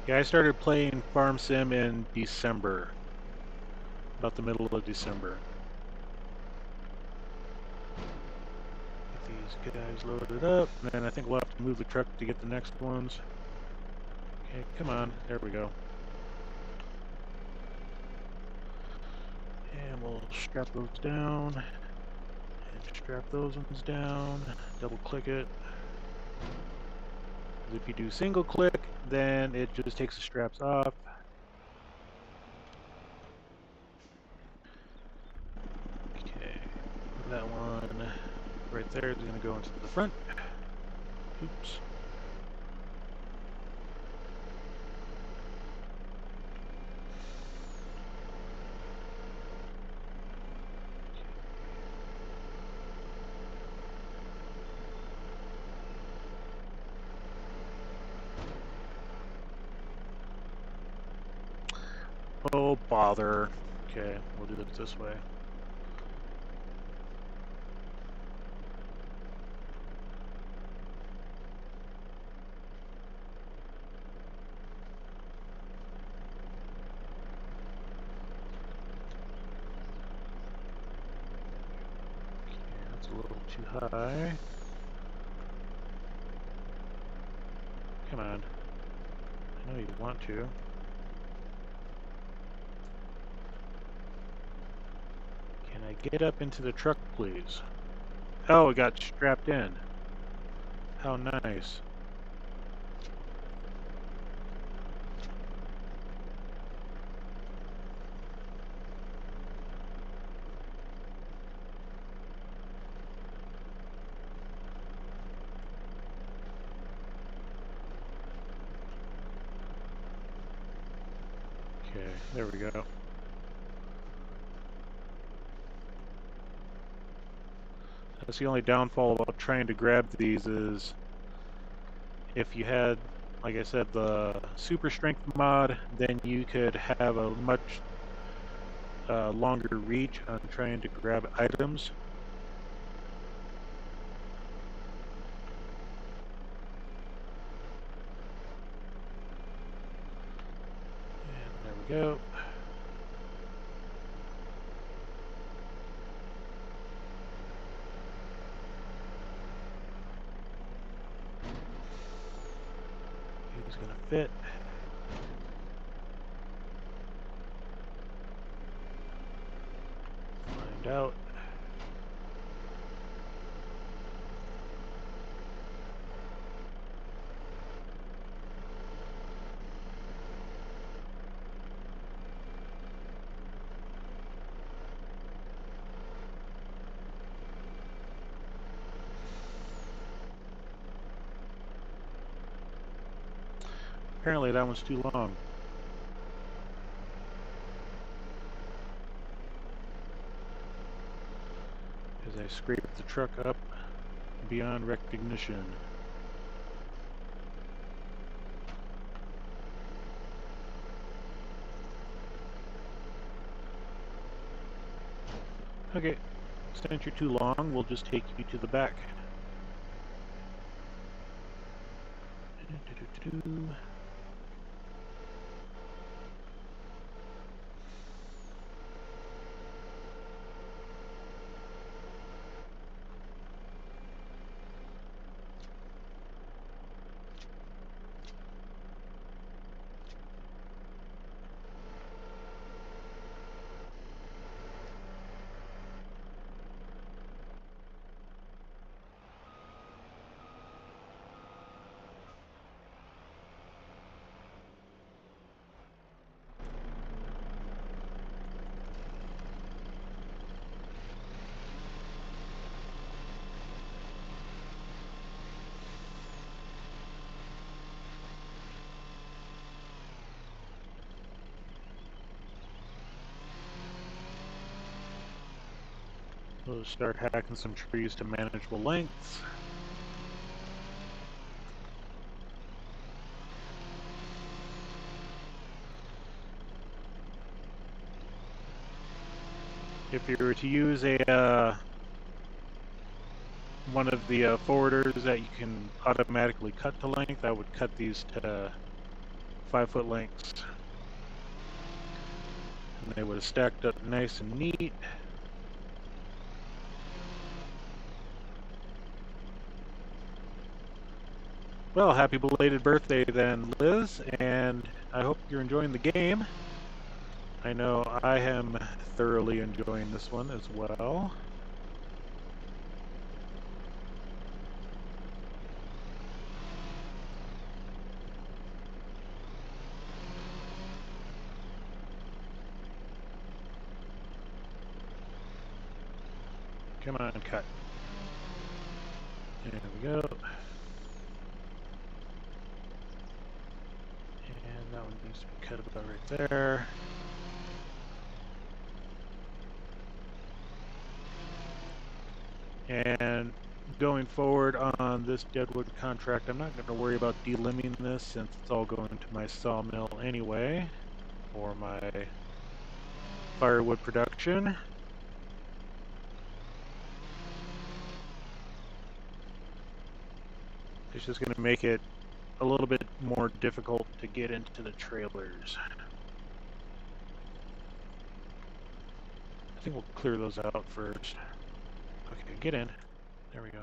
[SPEAKER 1] Yeah, I started playing Farm Sim in December. About the middle of December. Get these guys loaded up, and then I think we'll have to move the truck to get the next ones. Okay, come on. There we go. And we'll strap those down. And strap those ones down. Double click it. If you do single click, then it just takes the straps off. Okay, that one right there is going to go into the front. Oops. Oh, bother. Okay, we'll do it this way. Okay, that's a little too high. Come on. I know you want to. Can I get up into the truck, please? Oh, it got strapped in. How nice. Okay, there we go. That's the only downfall about trying to grab these is if you had, like I said, the super strength mod, then you could have a much longer reach on trying to grab items. And there we go. He's gonna fit. Find out. Apparently that one's too long. As I scrape the truck up beyond recognition. Okay, since you're too long, we'll just take you to the back. We'll start hacking some trees to manageable lengths. If you were to use a one of the forwarders that you can automatically cut to length, I would cut these to 5-foot lengths. And they would have stacked up nice and neat. Well, happy belated birthday then, Liz, and I hope you're enjoying the game. I know I am thoroughly enjoying this one as well. Come on, cut. There we go. And that one needs to be cut about right there. And going forward on this deadwood contract, I'm not going to worry about delimbing this since it's all going to my sawmill anyway for my firewood production. It's just going to make it a little bit more difficult to get into the trailers. I think we'll clear those out first. Okay, get in. There we go.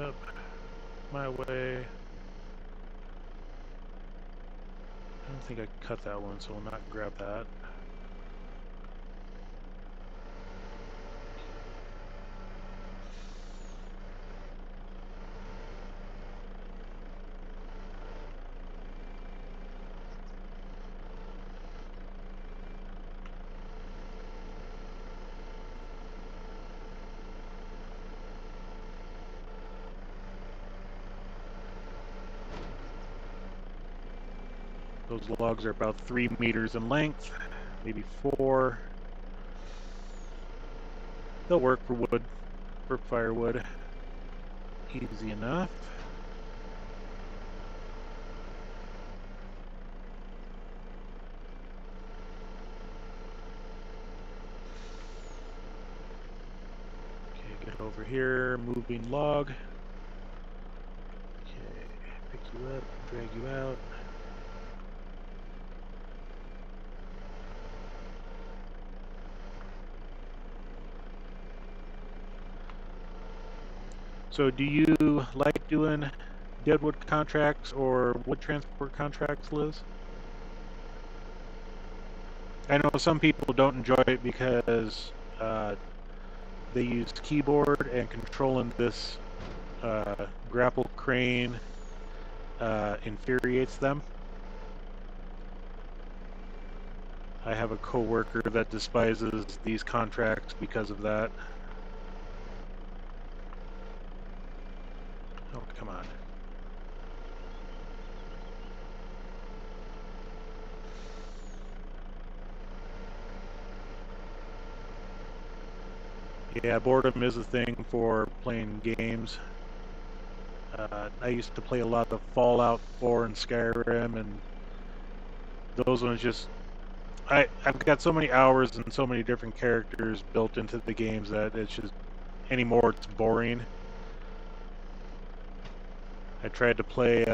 [SPEAKER 1] Up my way. I don't think I cut that one, so we'll not grab that. Those logs are about 3 meters in length, maybe 4. They'll work for wood, for firewood. Easy enough. Okay, get over here, moving log. Okay, pick you up, drag you out. So do you like doing deadwood contracts or wood transport contracts, Liz? I know some people don't enjoy it because they use keyboard and controlling this grapple crane infuriates them. I have a coworker that despises these contracts because of that. Oh, come on. Yeah, boredom is a thing for playing games. I used to play a lot of Fallout 4 and Skyrim, and those ones just... I've got so many hours and so many different characters built into the games that it's just... anymore it's boring. I tried to play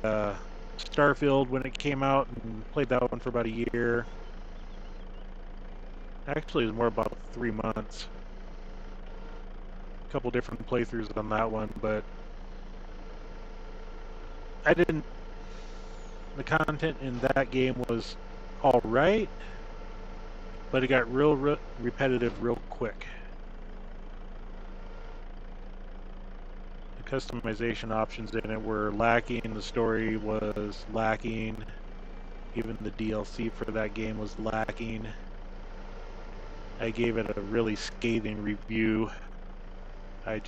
[SPEAKER 1] Starfield when it came out and played that one for about a year. Actually, it was more about 3 months. A couple different playthroughs on that one, but I didn't... the content in that game was alright, but it got real repetitive real quick. The customization options in it were lacking, the story was lacking, even the DLC for that game was lacking. I gave it a really scathing review. It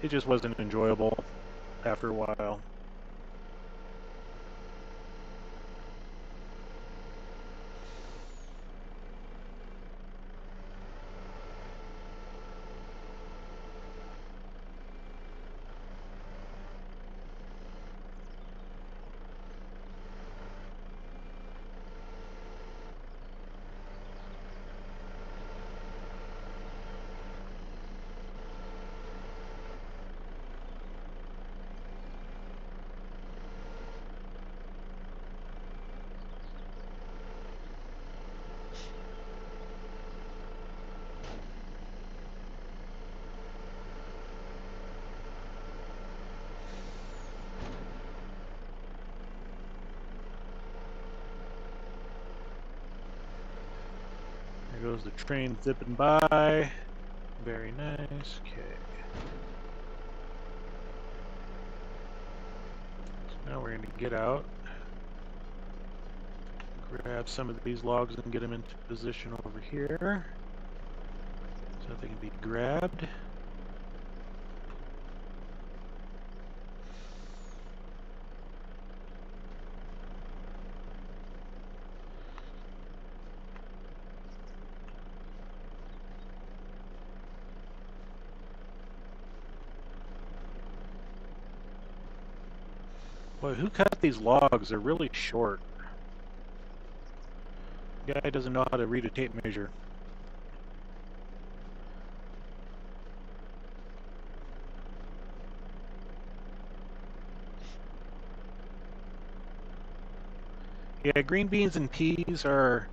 [SPEAKER 1] just wasn't enjoyable after a while. There goes the train zipping by. Very nice. Okay. So now we're going to get out, grab some of these logs and get them into position over here so they can be grabbed. Boy, who cut these logs? They're really short. The guy doesn't know how to read a tape measure. Yeah, green beans and peas are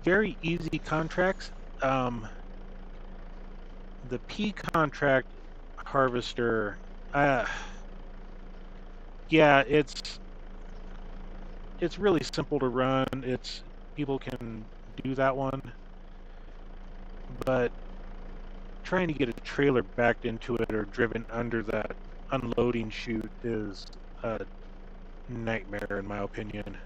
[SPEAKER 1] very easy contracts. The pea contract harvester, yeah, it's really simple to run. People can do that one, but trying to get a trailer backed into it or driven under that unloading chute is a nightmare in my opinion.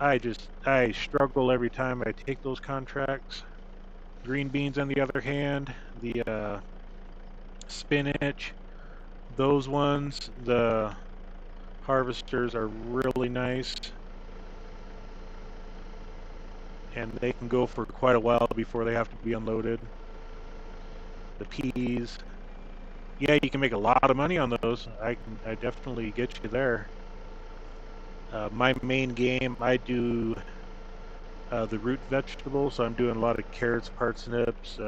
[SPEAKER 1] I struggle every time I take those contracts. Green beans, on the other hand, the spinach, those ones, the harvesters are really nice, and they can go for quite a while before they have to be unloaded. The peas, yeah, you can make a lot of money on those. I definitely get you there. My main game, I do the root vegetables, so I'm doing a lot of carrots, parsnips,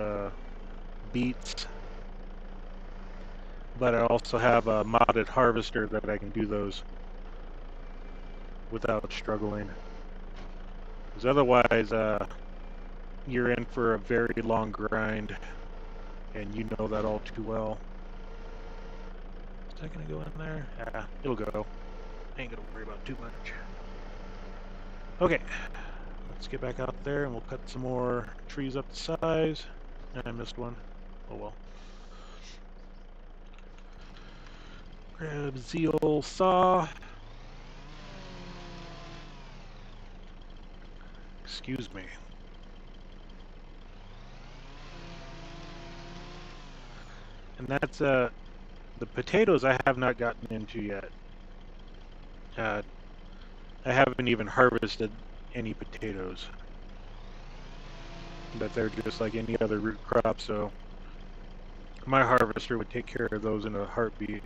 [SPEAKER 1] beets, but I also have a modded harvester that I can do those without struggling. Because otherwise, you're in for a very long grind, and you know that all too well. Is that gonna go in there? Yeah, it'll go. I ain't gonna worry about too much. Okay, let's get back out there and we'll cut some more trees up to size. I missed one. Oh well. Grab the old saw. Excuse me. And that's the potatoes I have not gotten into yet. I haven't even harvested any potatoes. But they're just like any other root crop, so my harvester would take care of those in a heartbeat.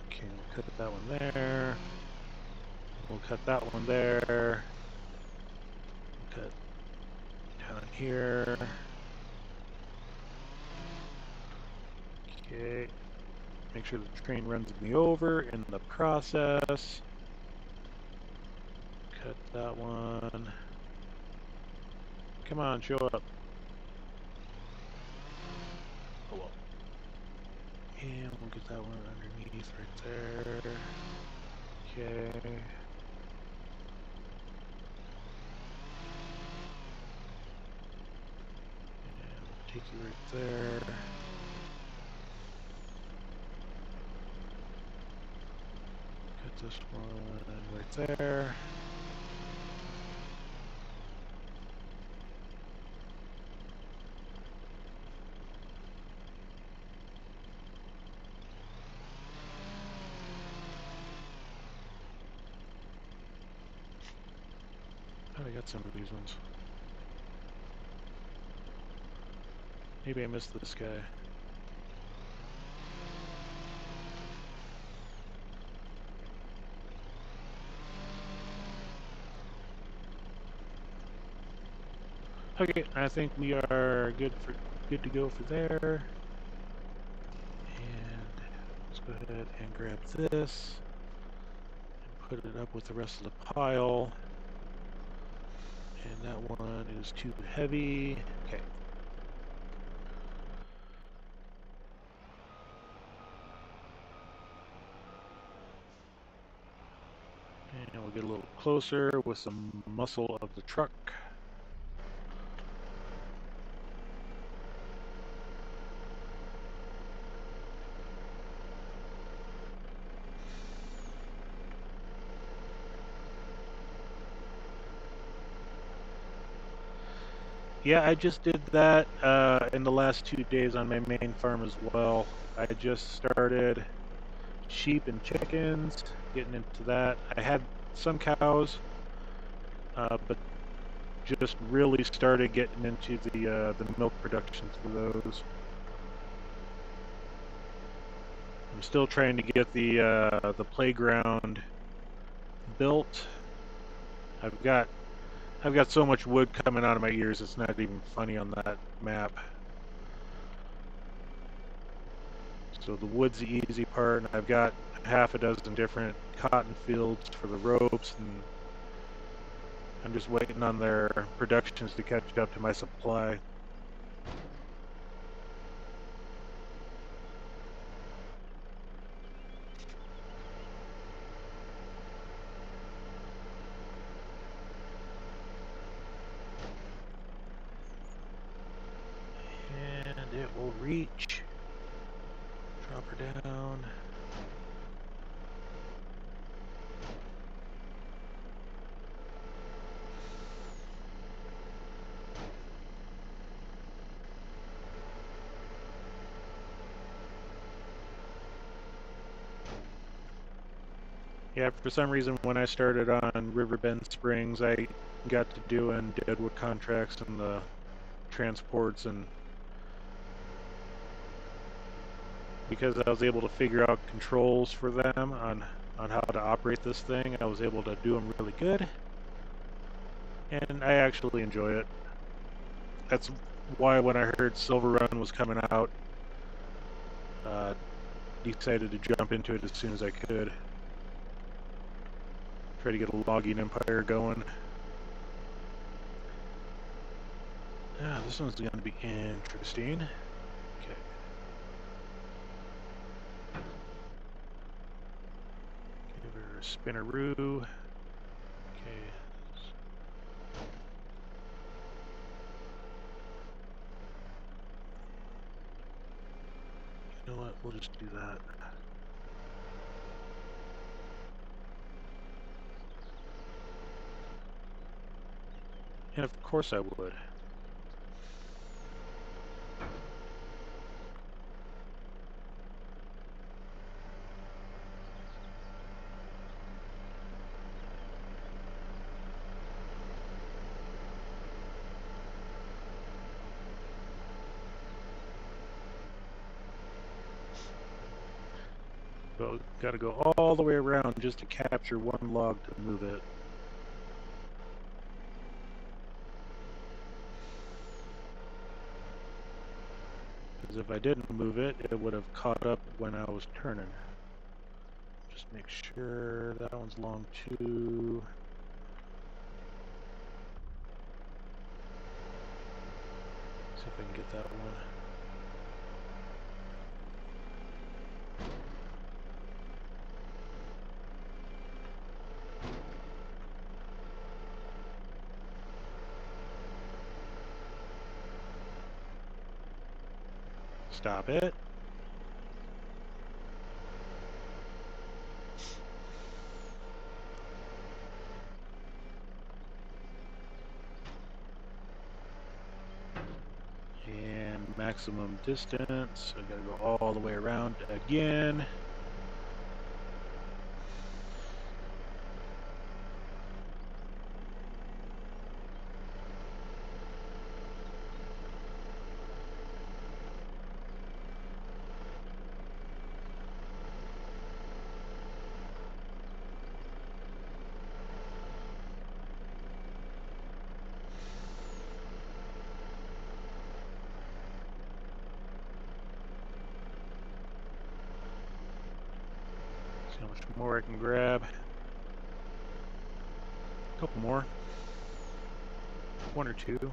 [SPEAKER 1] Okay, we'll cut that one there. We'll cut that one there. We'll cut down here. Okay. Make sure the train runs me over in the process. Cut that one. Come on, show up. Oh well. And we'll get that one underneath right there. Okay. And we'll take you right there. Cut this one right there. Oh, I got some of these ones. Maybe I missed this guy. Okay, I think we are good to go for there. And let's go ahead and grab this and put it up with the rest of the pile. And that one is too heavy. Okay. And we'll get a little closer with some muscle of the truck. Yeah, I just did that in the last 2 days on my main farm as well. I just started sheep and chickens, getting into that. I had some cows, but just really started getting into the milk production for those. I'm still trying to get the playground built. I've got so much wood coming out of my ears, it's not even funny on that map. So the wood's the easy part, and I've got half a dozen different cotton fields for the ropes, and I'm just waiting on their productions to catch up to my supply. And it will reach. Drop her down. Yeah, for some reason when I started on Riverbend Springs, I got to doing deadwood contracts and the transports, and because I was able to figure out controls for them on how to operate this thing, I was able to do them really good, and I actually enjoy it. That's why when I heard Silverrun was coming out, uh, decided to jump into it as soon as I could. Try to get a logging empire going. Ah, this one's going to be interesting. Okay. Give her a spinneroo. Okay. You know what? We'll just do that. And of course I would. But got to go all the way around just to capture one log to move it. Because if I didn't move it, it would have caught up when I was turning. Just make sure that one's long too. See if I can get that one. Stop it. And maximum distance. I gotta go all the way around again. See how much more I can grab. A couple more. One or two. Okay,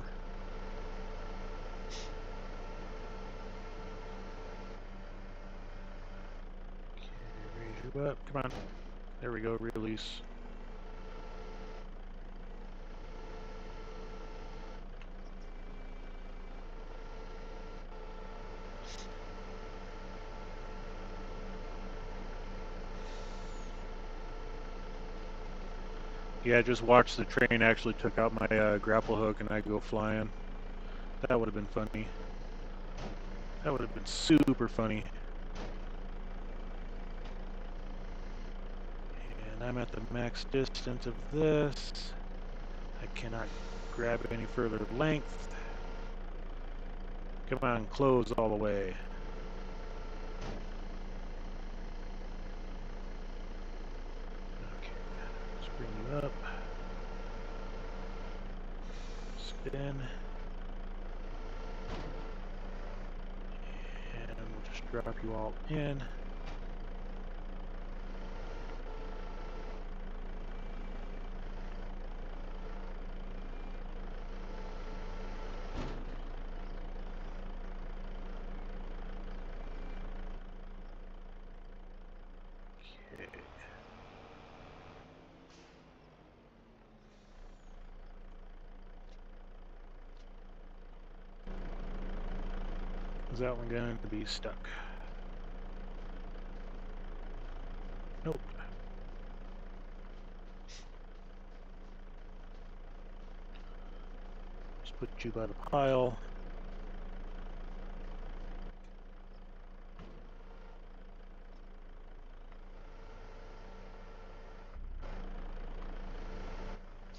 [SPEAKER 1] raise you up. Come on. There we go. Release. Yeah, just watch the train actually took out my grapple hook and I go flying. That would have been funny. That would have been super funny. And I'm at the max distance of this. I cannot grab any further length. Come on, close all the way. Okay, let's bring you up. Spin. And we'll just drop you all in. Is that one going to be stuck? Nope. Just put you by the pile.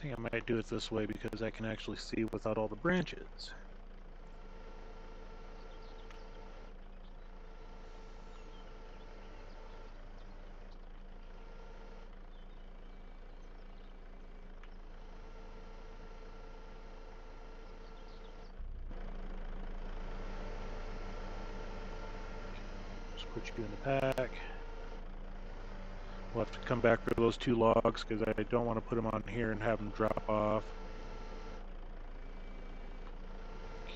[SPEAKER 1] think I might do it this way because I can actually see without all the branches. Just put you in the pack. We'll have to come back for those 2 logs because I don't want to put them on here and have them drop off. Okay.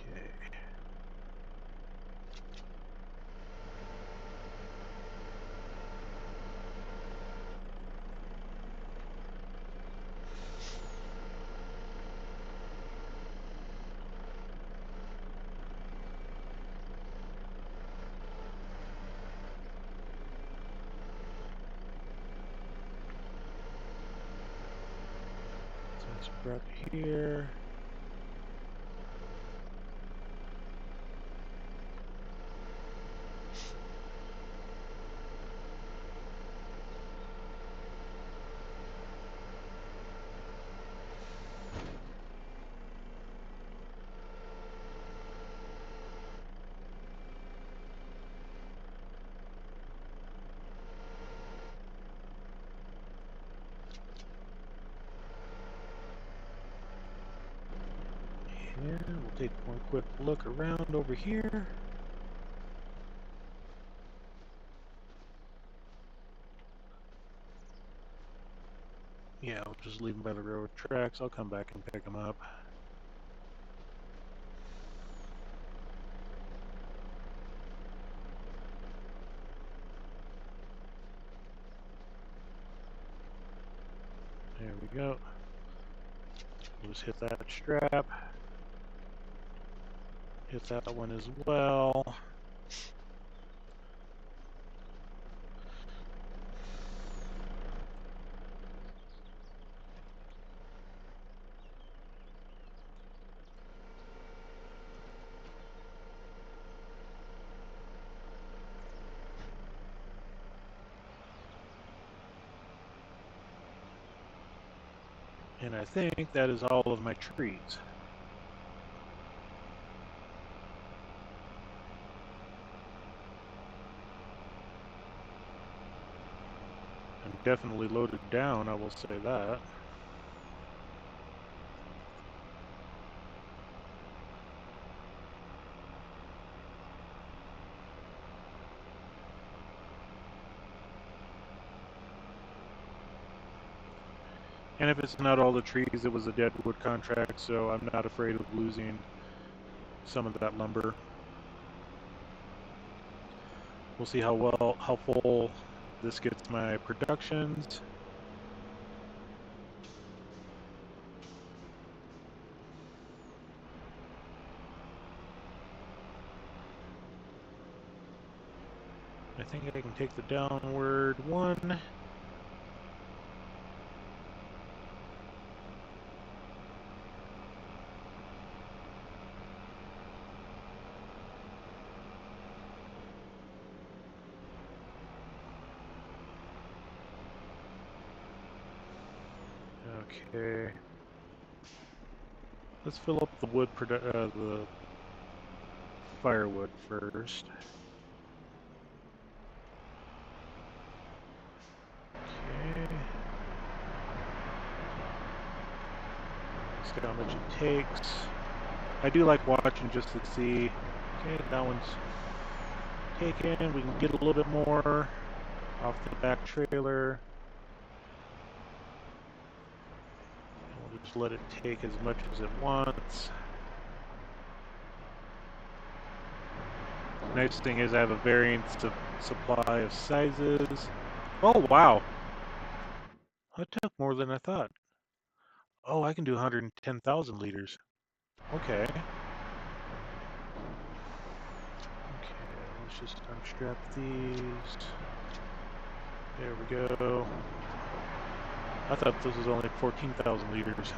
[SPEAKER 1] So let's grab here. Yeah, we'll take one quick look around over here. Yeah, I'll just leave them by the railroad tracks. I'll come back and pick them up. There we go. We'll just hit that strap. Hit that one as well. And I think that is all of my trees. I'm definitely loaded down, I will say that. And if it's not all the trees, it was a deadwood contract, so I'm not afraid of losing some of that lumber. We'll see how full this gets my productions. I think I can take the downward one. Okay. Let's fill up the the firewood first. Okay. See how much it takes. I do like watching just to see. Okay, that one's taken. We can get a little bit more off the back trailer. We'll just let it take as much as it wants. Nice thing is I have a varying supply of sizes. Oh, wow. That took more than I thought. Oh, I can do 110,000 liters. Okay. Okay, let's just unstrap these. There we go. I thought this was only 14,000 liters.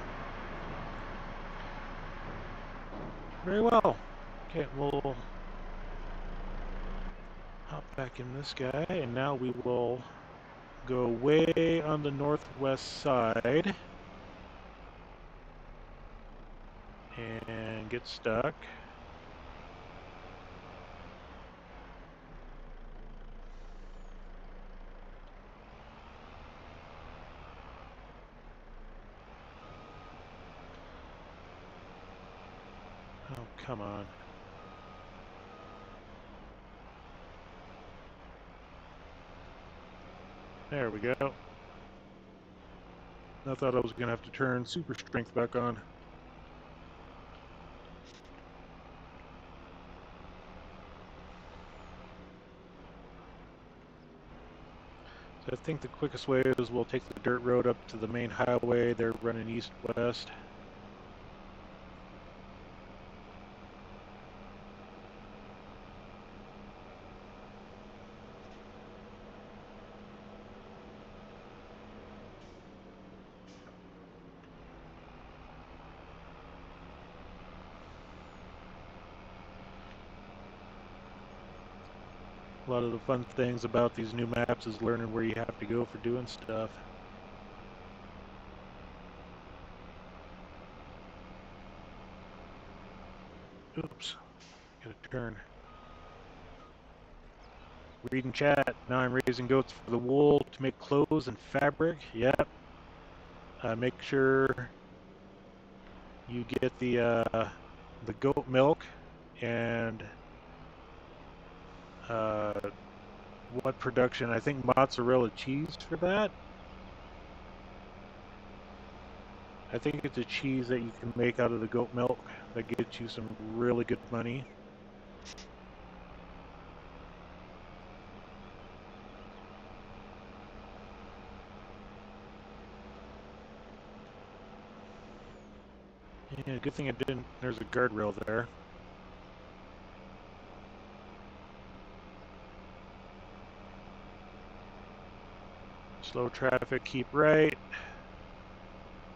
[SPEAKER 1] Very well. Okay, we'll hop back in this guy, and now we will go way on the northwest side. and get stuck. Oh, come on. There we go. I thought I was going to have to turn super strength back on. So I think the quickest way is we'll take the dirt road up to the main highway. They're running east-west. A lot of the fun things about these new maps is learning where you have to go for doing stuff. Oops, gotta turn. Reading chat. Now I'm raising goats for the wool to make clothes and fabric. Yep. Make sure you get the goat milk and what production? I think mozzarella cheese for that. I think it's a cheese that you can make out of the goat milk that gets you some really good money. Yeah, good thing I didn't. There's a guardrail there. Slow traffic, keep right.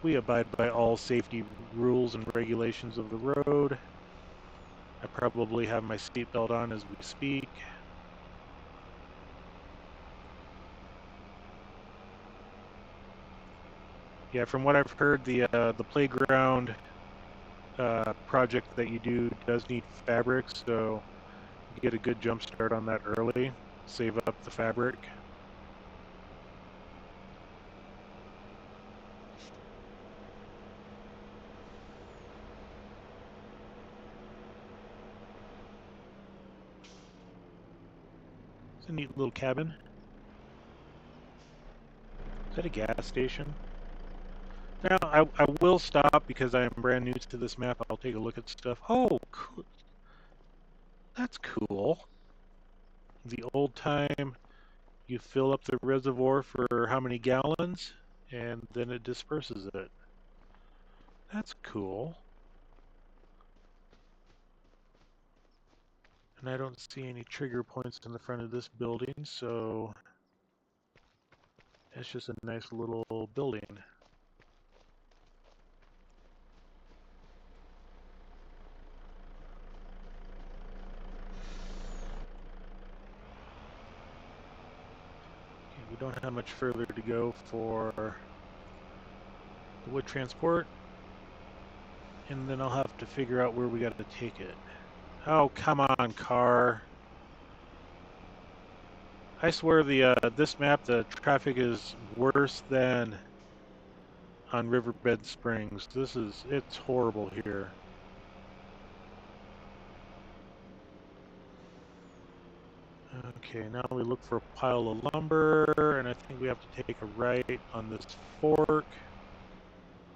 [SPEAKER 1] We abide by all safety rules and regulations of the road. I probably have my seatbelt on as we speak. Yeah, from what I've heard, the playground project that you do does need fabric, so you get a good jump start on that early. Save up the fabric. It's a neat little cabin. Is that a gas station? Now, I will stop because I am brand new to this map. I'll take a look at stuff. Oh, cool. That's cool. The old time, you fill up the reservoir for how many gallons, and then it disperses it. That's cool. And I don't see any trigger points in the front of this building, so it's just a nice little building. Okay, we don't have much further to go for the wood transport, and then I'll have to figure out where we got to take it. Oh, come on, car. I swear this map, the traffic is worse than on Riverbed Springs. It's horrible here. Okay, now we look for a pile of lumber, and I think we have to take a right on this fork.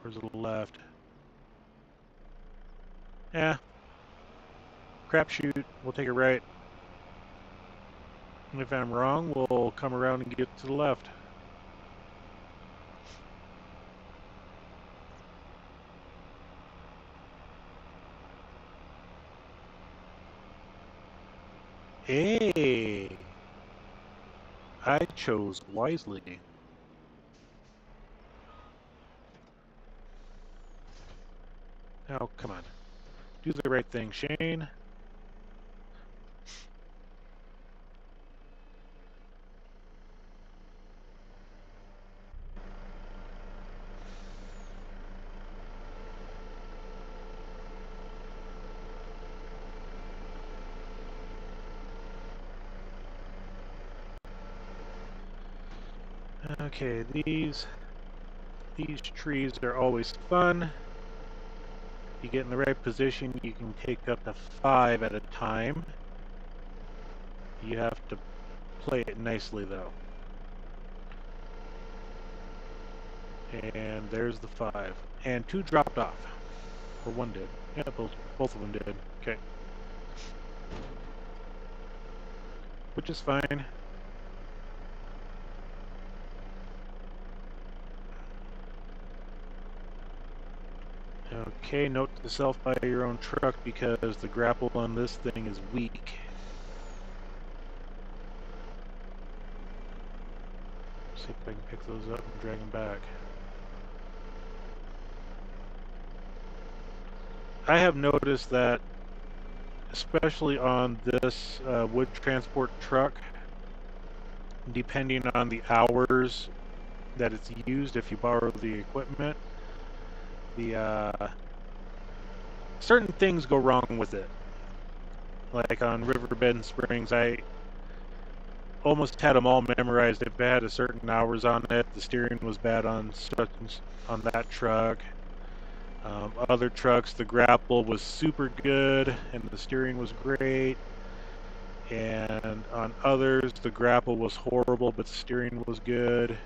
[SPEAKER 1] Where's the left? Yeah. Crapshoot. We'll take a right. And if I'm wrong, we'll come around and get to the left. Hey! I chose wisely. Oh, come on. Do the right thing, Shane. Okay, these trees are always fun. If you get in the right position, you can take up to 5 at a time. You have to play it nicely, though. And there's the 5. And 2 dropped off. Or 1 did. Yeah, both of them did. Okay. Which is fine. Okay, note to self, buy your own truck because the grapple on this thing is weak. See if I can pick those up and drag them back. I have noticed that, especially on this wood transport truck, depending on the hours that it's used, if you borrow the equipment, the certain things go wrong with it. Like on Riverbed and Springs, I almost had them all memorized. If it had a certain hours on it, the steering was bad on that truck. Other trucks, the grapple was super good and the steering was great. And on others, the grapple was horrible, but the steering was good.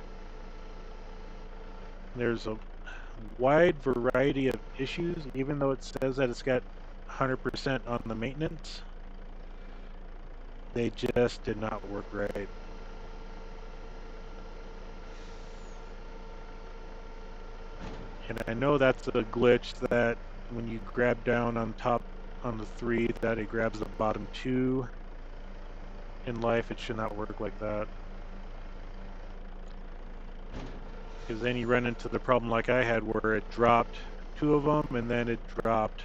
[SPEAKER 1] There's a wide variety of issues, even though it says that it's got 100% on the maintenance. They just did not work right. And I know that's a glitch that when you grab down on top on the 3, that it grabs the bottom 2. In life, it should not work like that. Because then you run into the problem like I had where it dropped 2 of them and then it dropped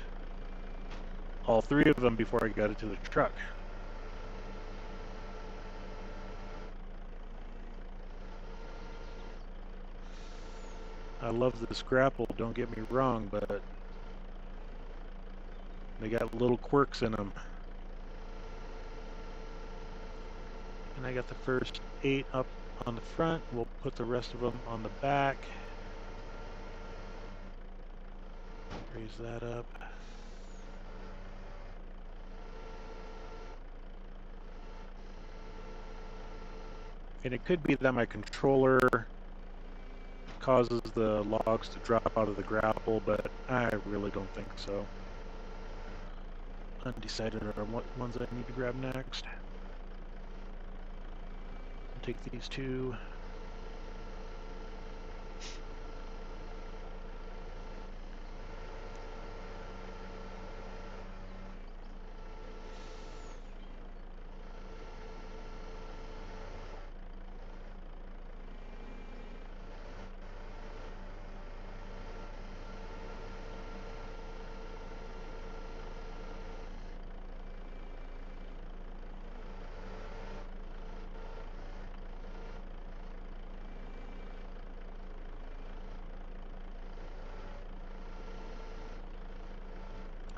[SPEAKER 1] all 3 of them before I got it to the truck. I love this grapple, don't get me wrong, but they got little quirks in them. And I got the first 8 up on the front. We'll put the rest of them on the back. Raise that up. And it could be that my controller causes the logs to drop out of the grapple, but I really don't think so. Undecided on what ones I need to grab next. I'll take these 2.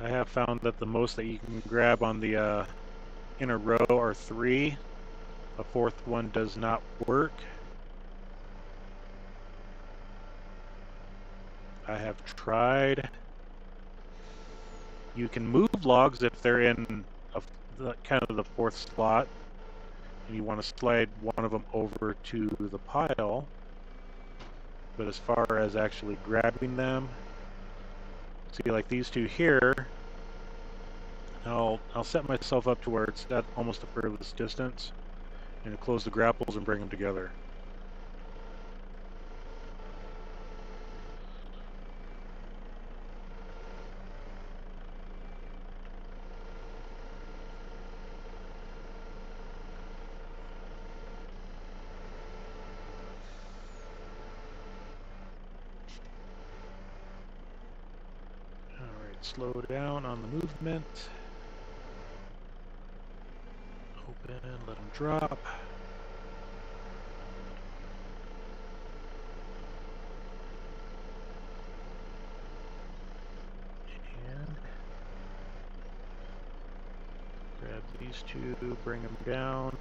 [SPEAKER 1] I have found that the most that you can grab on the in a row are 3. A 4th one does not work. I have tried. You can move logs if they're in kind of the 4th slot, and you want to slide one of them over to the pile. But as far as actually grabbing them, see, like these 2 here, I'll set myself up to where it's at almost a furthest distance, and close the grapples and bring them together. Alright, slow down on the movement. Open, let them drop. And grab these 2, bring them down.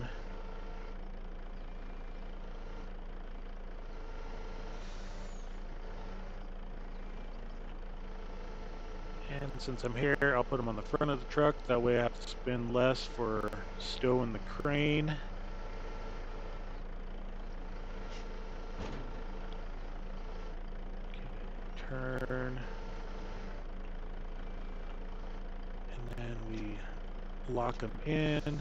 [SPEAKER 1] since I'm here, I'll put them on the front of the truck. That way I have to spend less for stowing the crane. Okay, turn. And then we lock them in.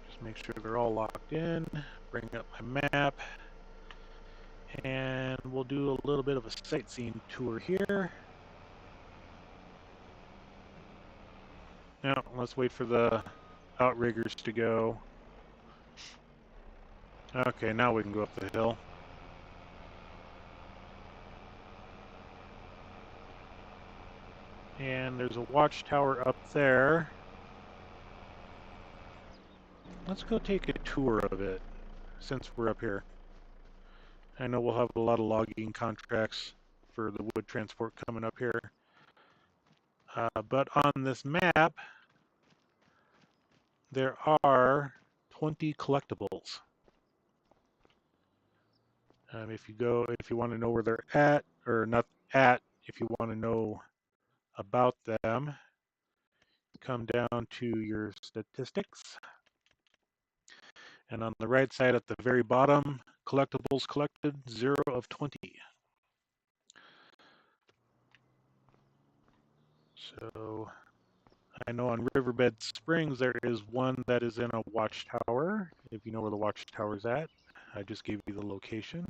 [SPEAKER 1] Just make sure they're all locked in. Bring up my map. And we'll do a little bit of a sightseeing tour here. Now, let's wait for the outriggers to go. Okay, now we can go up the hill. And there's a watchtower up there. Let's go take a tour of it since we're up here. I know we'll have a lot of logging contracts for the wood transport coming up here. But on this map, there are 20 collectibles. If you want to know where they're at, or not at, if you want to know about them, come down to your statistics. And on the right side at the very bottom, collectibles collected, 0 of 20. So I know on Riverbed Springs there is one that is in a watchtower. If you know where the watchtower's at, I just gave you the location.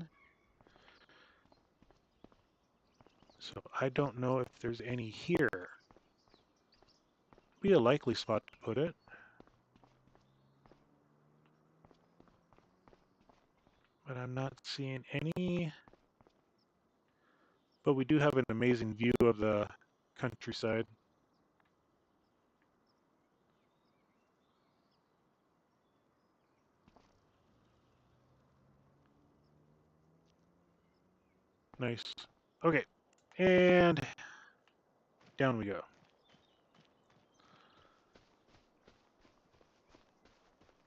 [SPEAKER 1] So I don't know if there's any here. Be a likely spot to put it. But I'm not seeing any. But we do have an amazing view of the countryside. Nice. Okay. And down we go.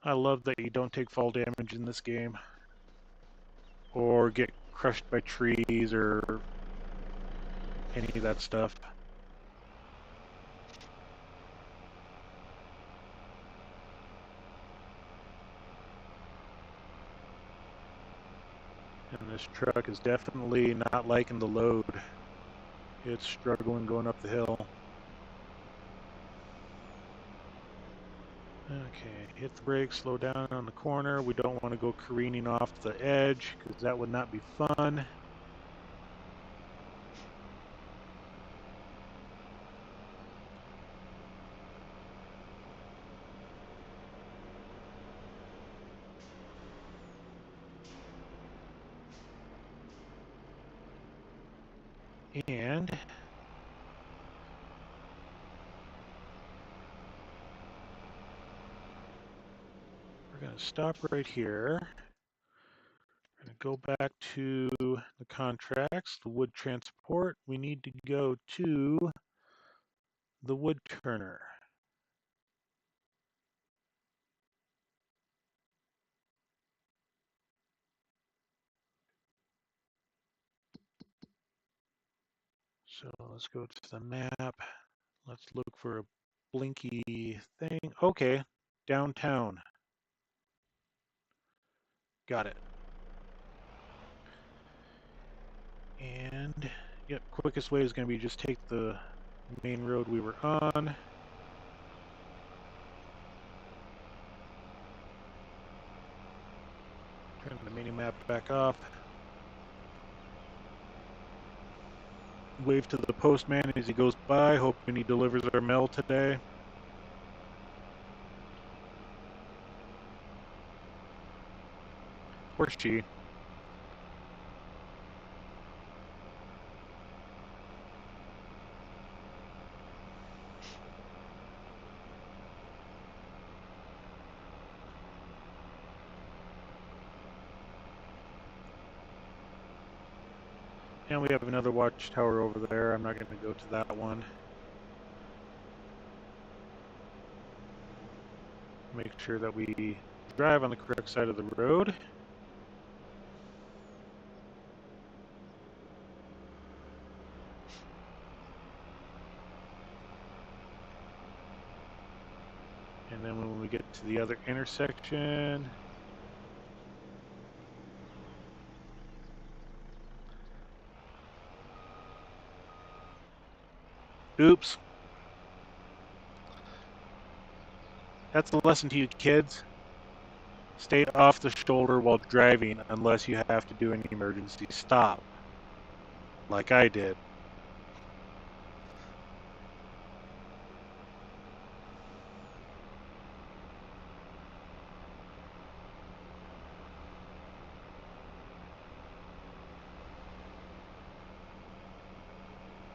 [SPEAKER 1] I love that you don't take fall damage in this game. Or get crushed by trees or any of that stuff. And this truck is definitely not liking the load. It's struggling going up the hill. Okay, hit the brakes, slow down on the corner. We don't want to go careening off the edge because that would not be fun. And we're going to stop right here. We're going to go back to the contracts, the wood transport. We need to go to the wood turner. So let's go to the map. Let's look for a blinky thing. Okay, downtown. Got it. And yep, quickest way is going to be just take the main road we were on. Turn the mini map back off. Wave to the postman as he goes by, hoping he delivers our mail today. Or she. And we have another watchtower over there. I'm not going to go to that one. Make sure that we drive on the correct side of the road. And then when we get to the other intersection, oops. That's a lesson to you kids. Stay off the shoulder while driving unless you have to do an emergency stop, like I did.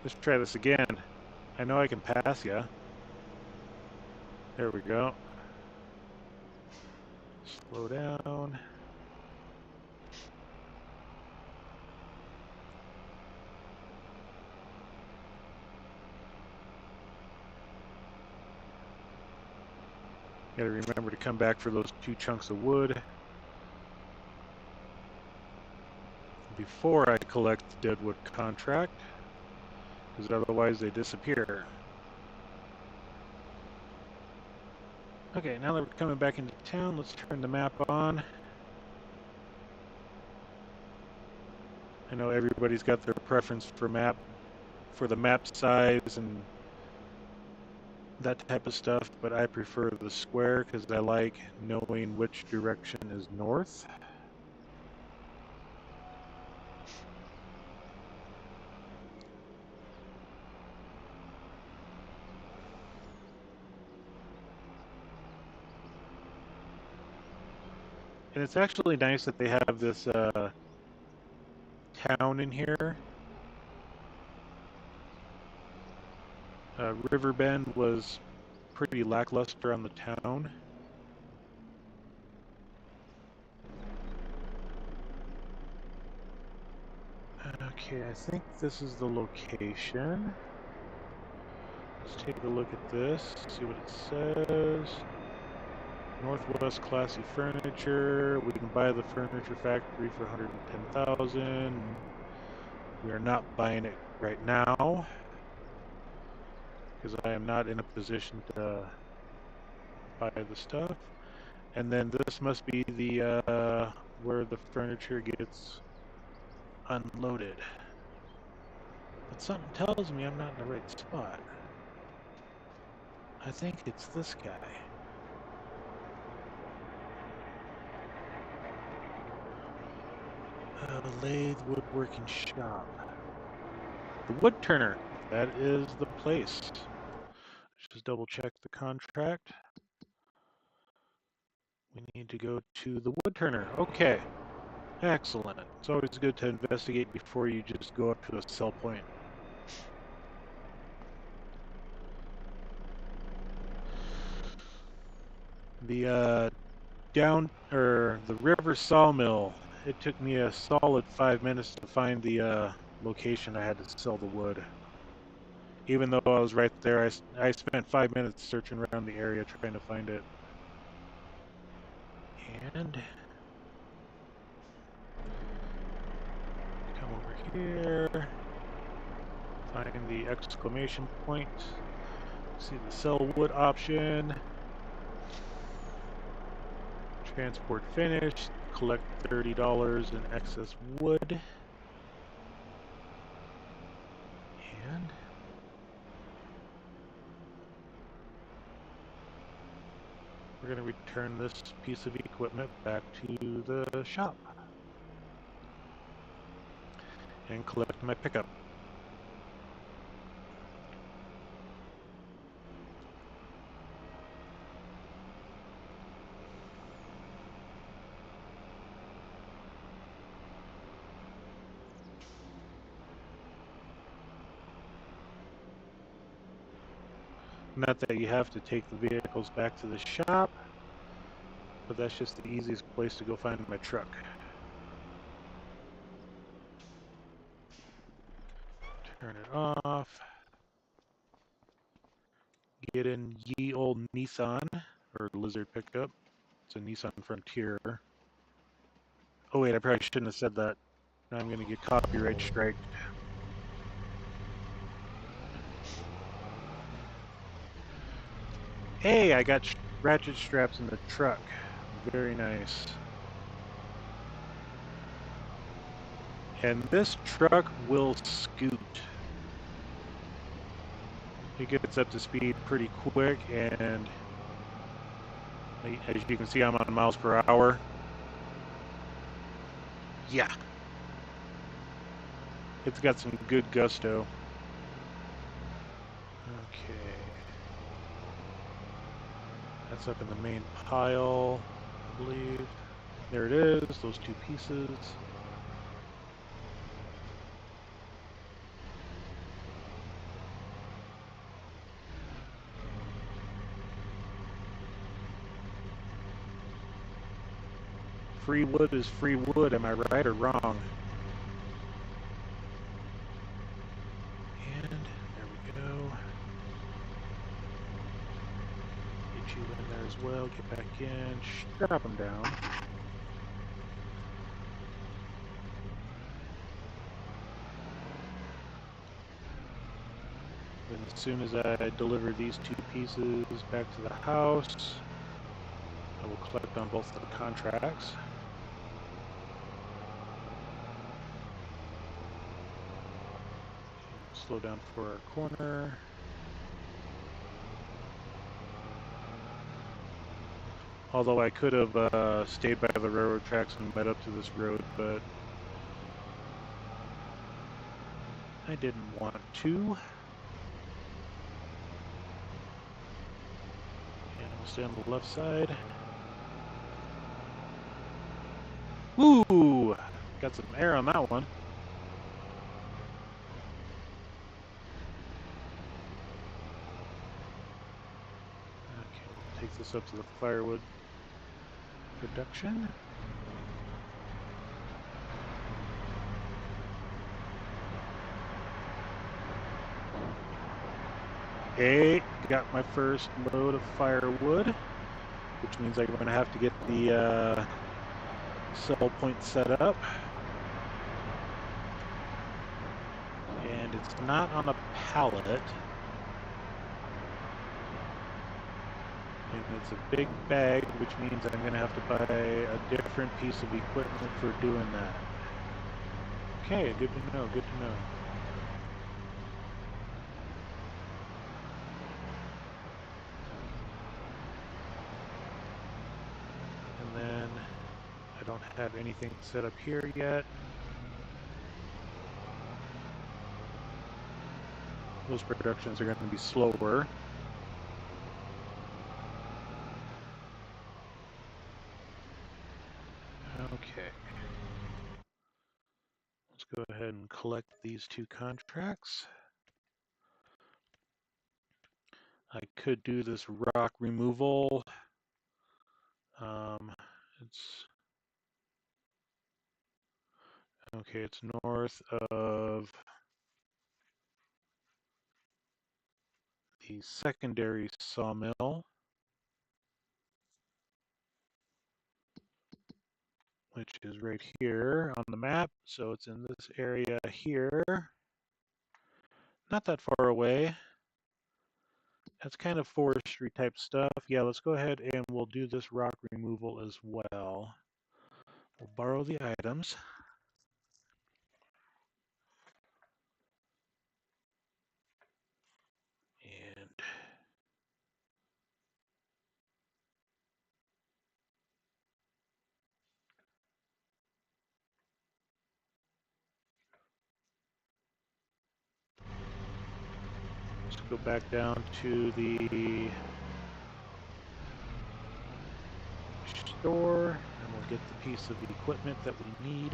[SPEAKER 1] Let's try this again. I know I can pass ya. There we go. Slow down. Gotta remember to come back for those 2 chunks of wood before I collect the deadwood contract, because otherwise they disappear. Okay, now that we're coming back into town, let's turn the map on. I know everybody's got their preference for the map size and that type of stuff, but I prefer the square because I like knowing which direction is north. And it's actually nice that they have this town in here. Riverbend was pretty lackluster on the town. Okay, I think this is the location. Let's take a look at this, see what it says. Northwest Classy Furniture. We can buy the furniture factory for $110,000. We are not buying it right now because I am not in a position to buy the stuff. And then this must be the where the furniture gets unloaded. But something tells me I'm not in the right spot. I think it's this guy. The Lathe Woodworking Shop. The Wood Turner. That is the place. Let's just double check the contract. We need to go to the Wood Turner. Okay. Excellent. It's always good to investigate before you just go up to a sell point. The the river sawmill. It took me a solid 5 minutes to find the location I had to sell the wood. Even though I was right there, I spent 5 minutes searching around the area trying to find it. And come over here, find the exclamation point, see the sell wood option, transport finished, collect $30 in excess wood, and we're going to return this piece of equipment back to the shop and collect my pickup. Not that you have to take the vehicles back to the shop, but that's just the easiest place to go find my truck. Turn it off. Get in ye old Nissan, or Lizard pickup. It's a Nissan Frontier. Oh wait, I probably shouldn't have said that. Now I'm going to get copyright strike. Hey, I got ratchet straps in the truck. Very nice. And this truck will scoot. It gets up to speed pretty quick, and as you can see, I'm on miles per hour. Yeah. It's got some good gusto. Okay. That's up in the main pile, I believe. There it is, those two pieces. Free wood is free wood, am I right or wrong? And there we go. Get you in there as well, get back in, strap them down. Then as soon as I deliver these two pieces back to the house, I will collect on both the contracts. Slow down for our corner. Although I could have stayed by the railroad tracks and met up to this road, but I didn't want to. And we'll stay on the left side. Ooh! Got some air on that one. Okay, we'll take this up to the firewood production. Hey, got my first load of firewood, which means I'm going to have to get the cell point set up. And it's not on a pallet. And it's a big bag, which means I'm going to have to buy a different piece of equipment for doing that. Okay, good to know, good to know. And then I don't have anything set up here yet. Those productions are going to be slower. Okay. Let's go ahead and collect these two contracts. I could do this rock removal. It's north of the secondary sawmill, which is right here on the map. So it's in this area here. Not that far away. That's kind of forestry type stuff. Yeah, let's go ahead and we'll do this rock removal as well. We'll borrow the items. And let's go back down to the store and we'll get the piece of equipment that we need.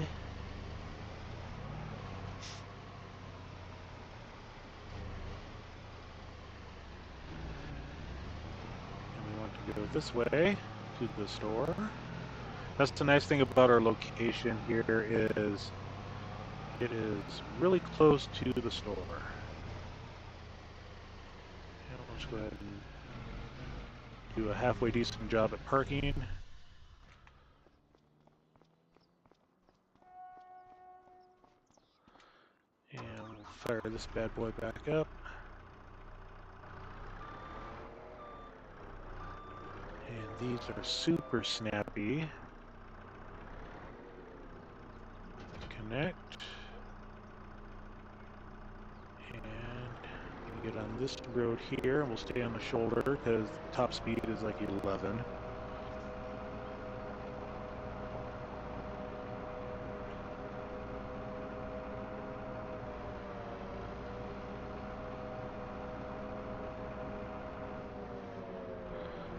[SPEAKER 1] And we want to go this way to the store. That's the nice thing about our location here is it is really close to the store. And let's go ahead and do a halfway decent job at parking. And we'll fire this bad boy back up. These are super snappy. Connect. And get on this road here, and we'll stay on the shoulder because top speed is like 11.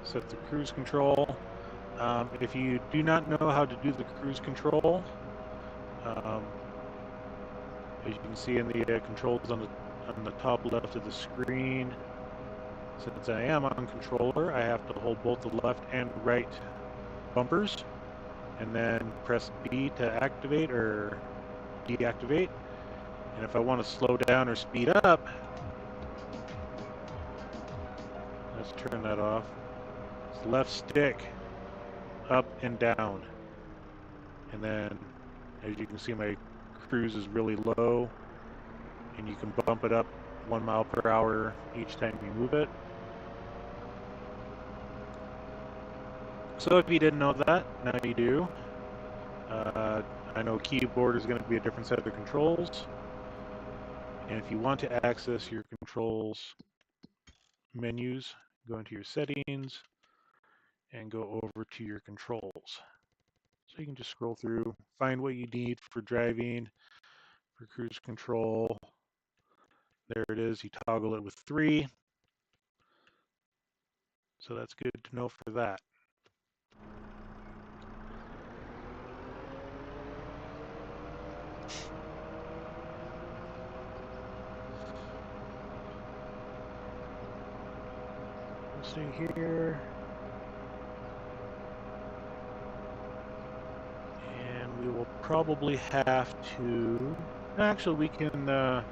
[SPEAKER 1] Set the cruise control. If you do not know how to do the cruise control, as you can see in the controls on the top left of the screen, since I am on controller, I have to hold both the left and right bumpers, and then press B to activate or deactivate. And if I want to slow down or speed up, let's turn that off. It's left stick, up and down. And then, as you can see, my cruise is really low, and you can bump it up 1 mile per hour each time you move it. So if you didn't know that, now you do. I know keyboard is going to be a different set of controls. And if you want to access your controls menus, go into your settings and go over to your controls. So you can just scroll through, find what you need for driving, for cruise control. There it is. You toggle it with 3. So that's good to know for that. We'll stay here. And we will probably have to... Actually, we can...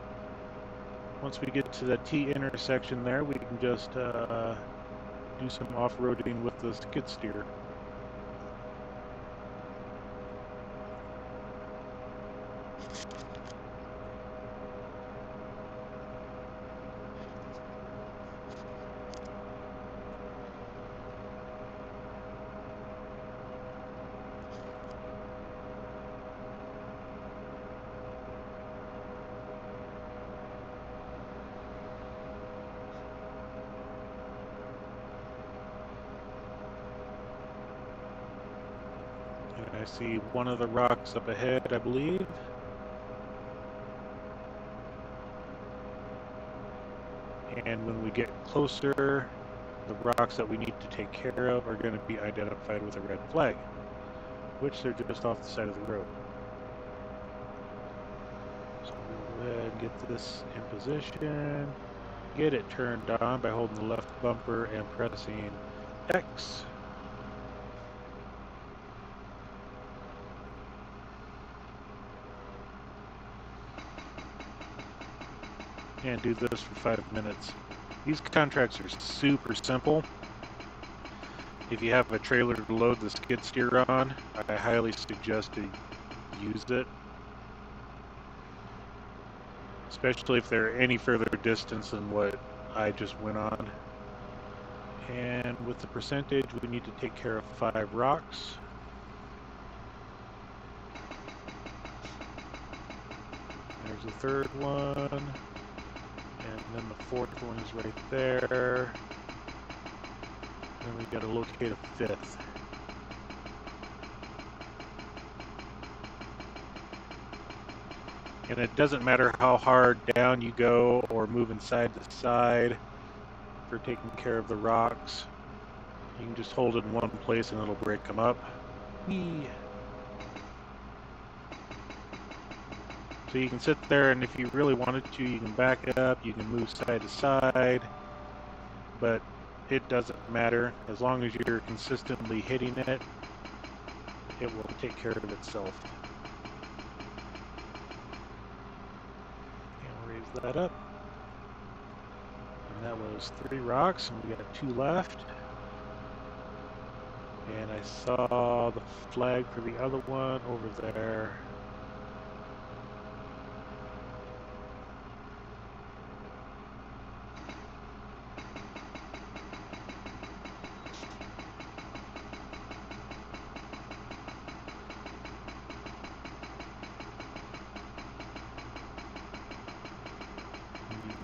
[SPEAKER 1] once we get to the T intersection there, we can just do some off-roading with the skid steer. I see one of the rocks up ahead, I believe. And when we get closer, the rocks that we need to take care of are going to be identified with a red flag, which they're just off the side of the road. So we'll go ahead and get this in position, get it turned on by holding the left bumper and pressing X. And do this for 5 minutes. These contracts are super simple. If you have a trailer to load the skid steer on, I highly suggest to use it. Especially if they're any further distance than what I just went on. And with the percentage, we need to take care of 5 rocks. There's the third one. And then the fourth one is right there. And we got to locate a 5th. And it doesn't matter how hard down you go or moving side to side for taking care of the rocks. You can just hold it in one place and it'll break them up. Whee! So you can sit there, and if you really wanted to, you can back up, you can move side to side, but it doesn't matter. As long as you're consistently hitting it, it will take care of itself. And raise that up. And that was 3 rocks, and we got 2 left. And I saw the flag for the other one over there.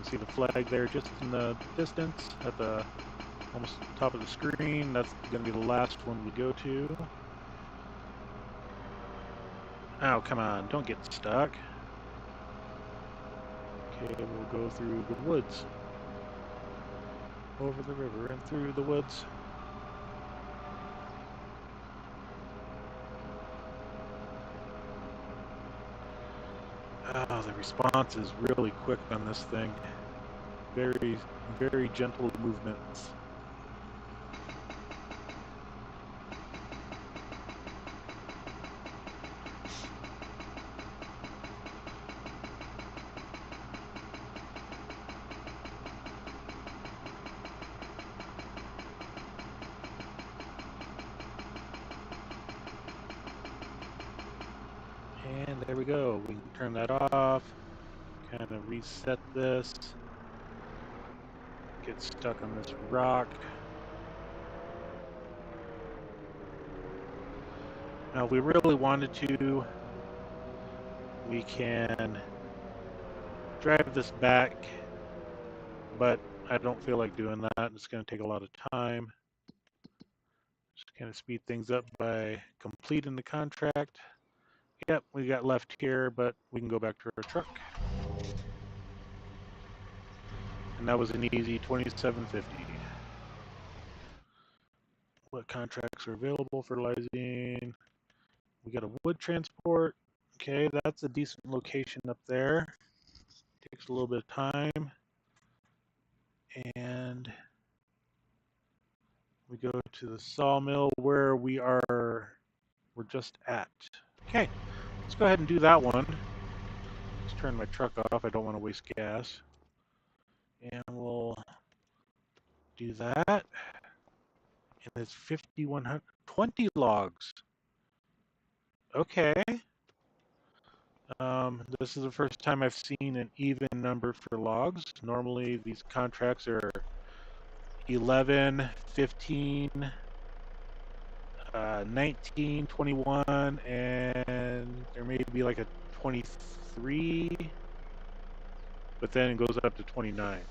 [SPEAKER 1] See the flag there just in the distance at the almost top of the screen. That's going to be the last one we go to. Oh, come on, don't get stuck. Okay, we'll go through the woods. Over the river and through the woods. Oh, the response is really quick on this thing. Very, very gentle movements. And there we go. We can turn that off. Kind of reset this. Get stuck on this rock. Now, if we really wanted to, we can drive this back, but I don't feel like doing that. It's going to take a lot of time. Just kind of speed things up by completing the contract. Yep, we got left here, but we can go back to our truck. And that was an easy $27.50. What contracts are available for lysine? We got a wood transport. Okay, that's a decent location up there. Takes a little bit of time. And we go to the sawmill where we're just at. Okay, let's go ahead and do that one. Let's turn my truck off. I don't want to waste gas. And we'll do that. And it's 5,120 logs. Okay. This is the first time I've seen an even number for logs. Normally these contracts are 11, 15, 19, 21, and there may be like a 23, but then it goes up to 29.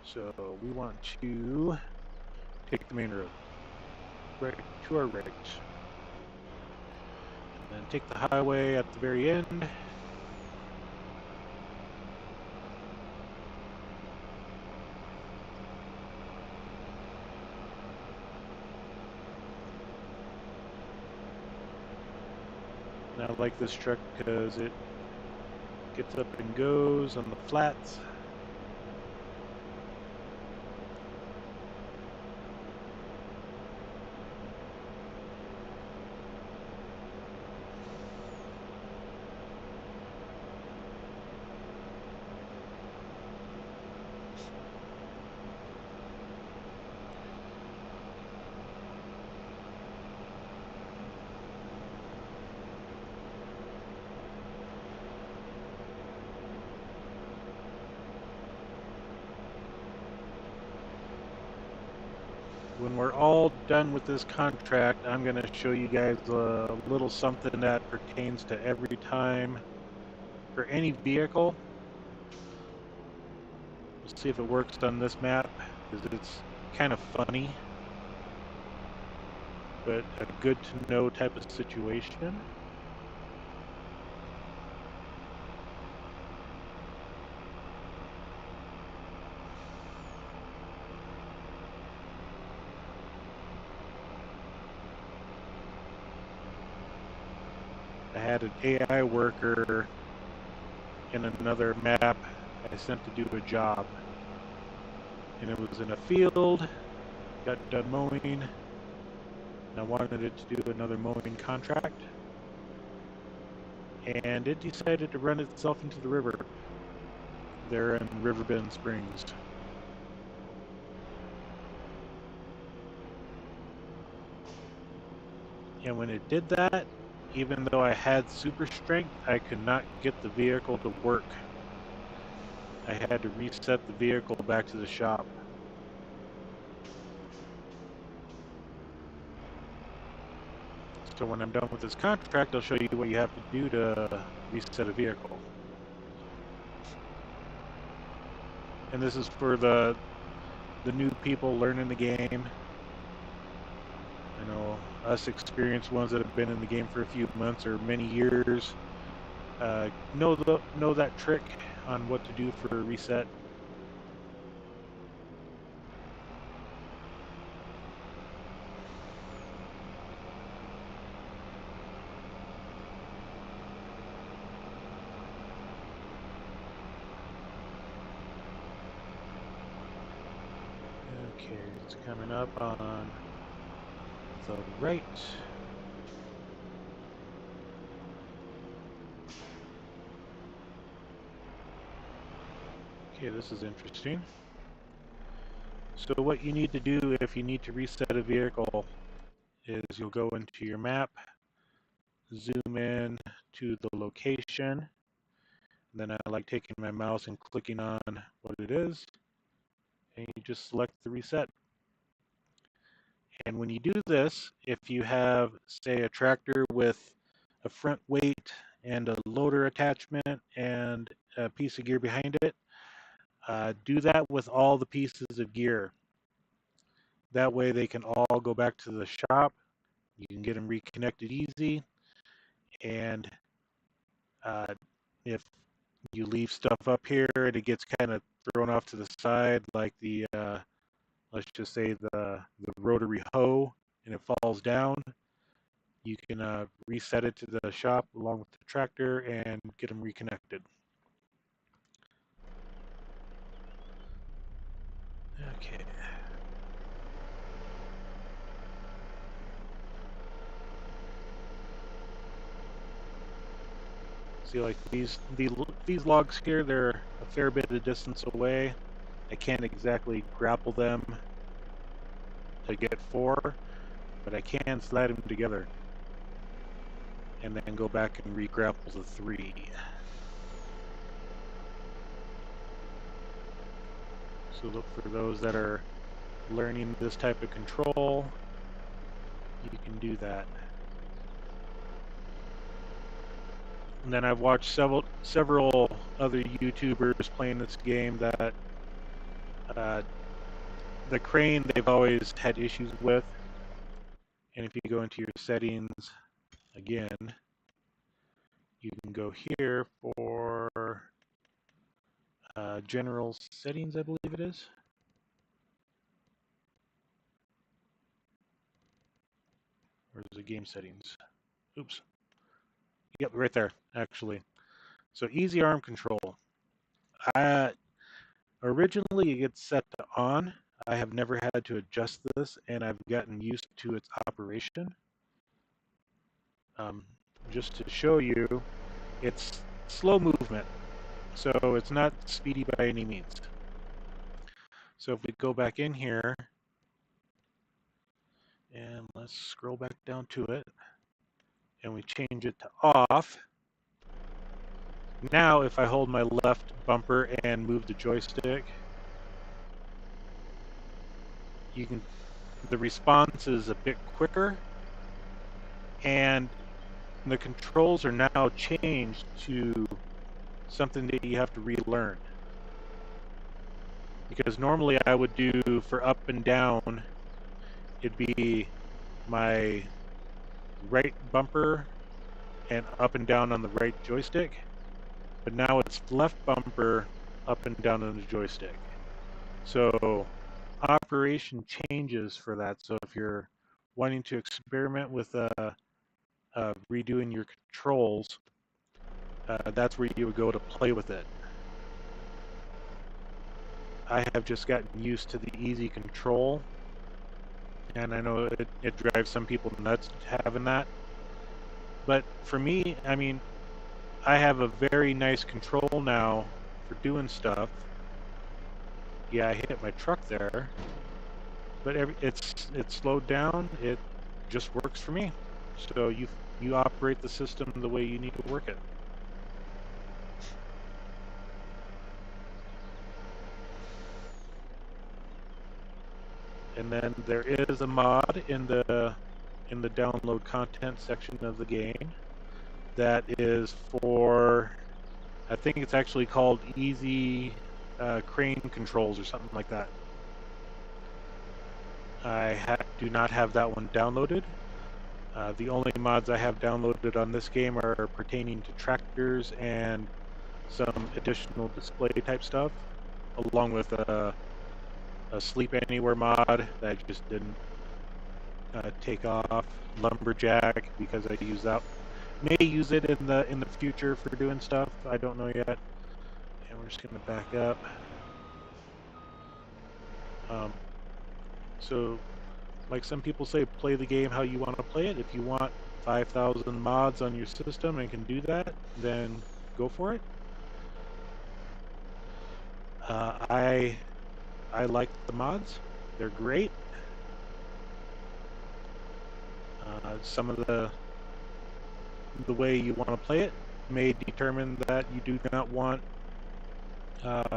[SPEAKER 1] So we want to take the main road right to our right. And then take the highway at the very end. And I like this truck because it gets up and goes on the flats. When we're all done with this contract, I'm going to show you guys a little something that pertains to every time for any vehicle. We'll see if it works on this map, because it's kind of funny, but a good to know type of situation. I had an AI worker in another map I sent to do a job, and it was in a field, got done mowing, and I wanted it to do another mowing contract, and it decided to run itself into the river there in Riverbend Springs. And when it did that, even though I had super strength, I could not get the vehicle to work. I had to reset the vehicle back to the shop. So when I'm done with this contract, I'll show you what you have to do to reset a vehicle. And this is for the new people learning the game. I know us experienced ones that have been in the game for a few months or many years know that trick on what to do for a reset. Okay, it's coming up on the right. Okay, this is interesting. So what you need to do if you need to reset a vehicle is you'll go into your map, zoom in to the location, and then I like taking my mouse and clicking on what it is, and you just select the reset. And when you do this, if you have, say, a tractor with a front weight and a loader attachment and a piece of gear behind it, do that with all the pieces of gear. That way they can all go back to the shop. You can get them reconnected easy. And if you leave stuff up here and it gets kind of thrown off to the side, like the, let's just say the rotary hoe, and it falls down, you can reset it to the shop along with the tractor and get them reconnected. Okay. See, like these logs here, they're a fair bit of distance away. I can't exactly grapple them to get 4, but I can slide them together and then go back and re-grapple the 3. So look for those that are learning this type of control. You can do that. And then I've watched several other YouTubers playing this game that the crane they've always had issues with. And if you go into your settings again, you can go here for general settings, I believe it is. Where's the game settings? Oops. Yep, right there, actually. So easy arm control. Originally it gets set to on. I have never had to adjust this, and I've gotten used to its operation. Just to show you, it's slow movement, so it's not speedy by any means. So if we go back in here, and let's scroll back down to it, and we change it to off. Now if I hold my left bumper and move the joystick, the response is a bit quicker, and the controls are now changed to something that you have to relearn. Because normally I would do for up and down, it'd be my right bumper and up and down on the right joystick. But now it's left bumper, up and down on the joystick. So operation changes for that. So if you're wanting to experiment with redoing your controls, that's where you would go to play with it. I have just gotten used to the easy control, and I know it drives some people nuts having that. But for me, I mean, I have a very nice control now for doing stuff. Yeah, I hit my truck there, but it's slowed down. It just works for me. So you operate the system the way you need to work it. And then there is a mod in the download content section of the game that is for, I think it's actually called Easy crane controls or something like that. Do not have that one downloaded. The only mods I have downloaded on this game are pertaining to tractors and some additional display type stuff, along with a Sleep Anywhere mod that I just didn't take off. Lumberjack, because I use that. May use it in the future for doing stuff. I don't know yet. And we're just gonna back up. So, like some people say, play the game how you want to play it. If you want 5,000 mods on your system and can do that, then go for it. I like the mods. They're great. Some of the way you want to play it may determine that you do not want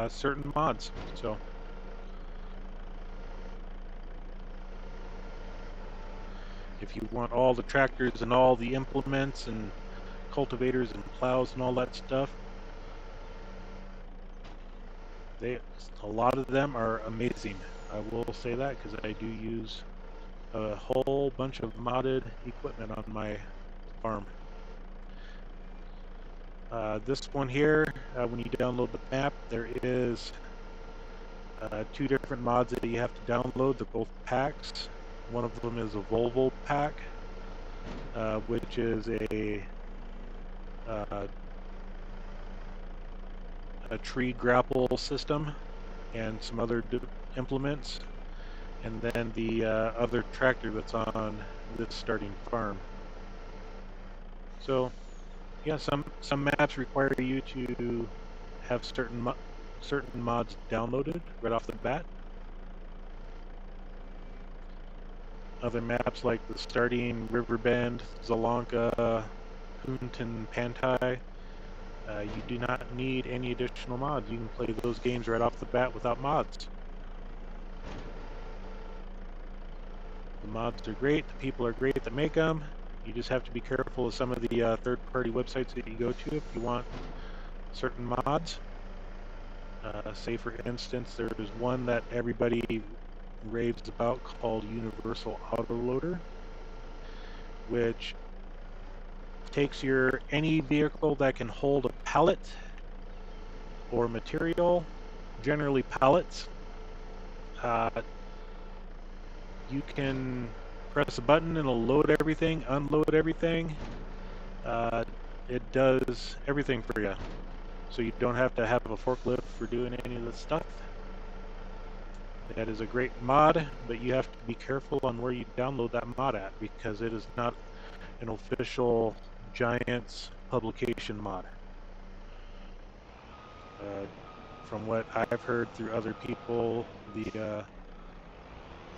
[SPEAKER 1] certain mods. So if you want all the tractors and all the implements and cultivators and plows and all that stuff, a lot of them are amazing. I will say that because I do use a whole bunch of modded equipment on my farm. This one here, when you download the map, there is 2 different mods that you have to download. They're both packs. One of them is a Volvo pack, which is a tree grapple system and some other implements, and then the other tractor that's on this starting farm. So yeah, some maps require you to have certain mods downloaded right off the bat. Other maps like the starting Riverbend, Zalanka, Hunton, Pantai, you do not need any additional mods. You can play those games right off the bat without mods. The mods are great, the people are great that make them. You just have to be careful of some of the third-party websites that you go to if you want certain mods. Say for instance, there's one that everybody raves about called Universal Autoloader, which takes any vehicle that can hold a pallet or material, generally pallets. You can press a button and it'll load everything, unload everything. It does everything for you, so you don't have to have a forklift for doing any of this stuff. That is a great mod, but you have to be careful on where you download that mod at, because it is not an official Giants publication mod. From what I've heard through other people, the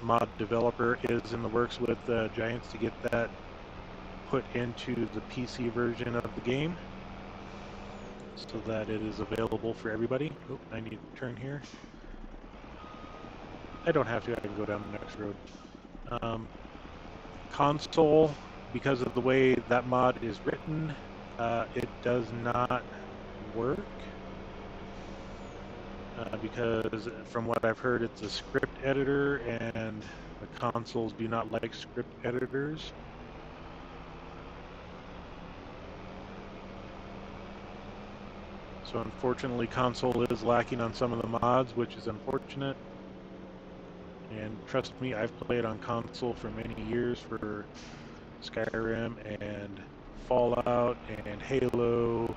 [SPEAKER 1] mod developer is in the works with Giants to get that put into the PC version of the game so that it is available for everybody. Oh, I need to turn here. I don't have to, I can go down the next road. Console, because of the way that mod is written, it does not work. Because from what I've heard, it's a script editor, and the consoles do not like script editors. So unfortunately, console is lacking on some of the mods, which is unfortunate. And trust me, I've played on console for many years for Skyrim and Fallout and Halo,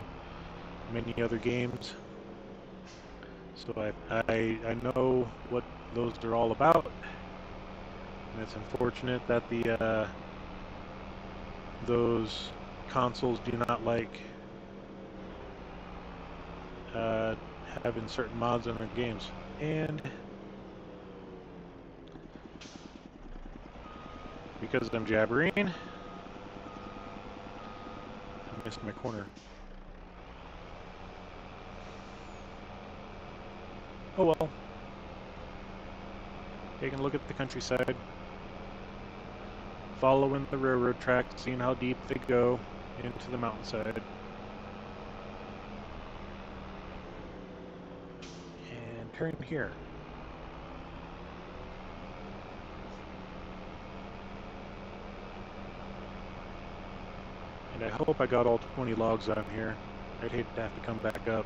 [SPEAKER 1] many other games. So I know what those are all about, and it's unfortunate that those consoles do not like having certain mods in their games. And because I'm jabbering, I missed my corner. Oh well. Taking a look at the countryside, following the railroad tracks, seeing how deep they go into the mountainside. turn here. And I hope I got all 20 logs on here. I'd hate to have to come back up.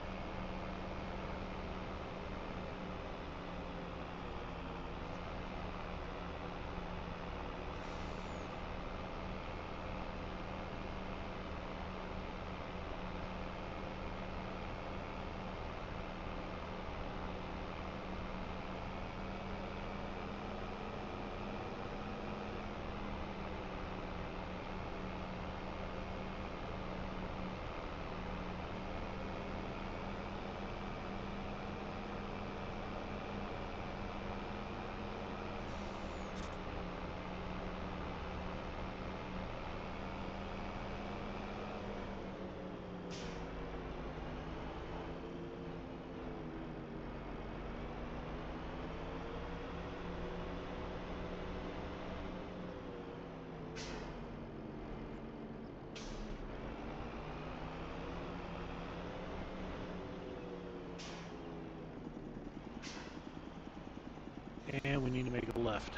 [SPEAKER 1] And we need to make a left.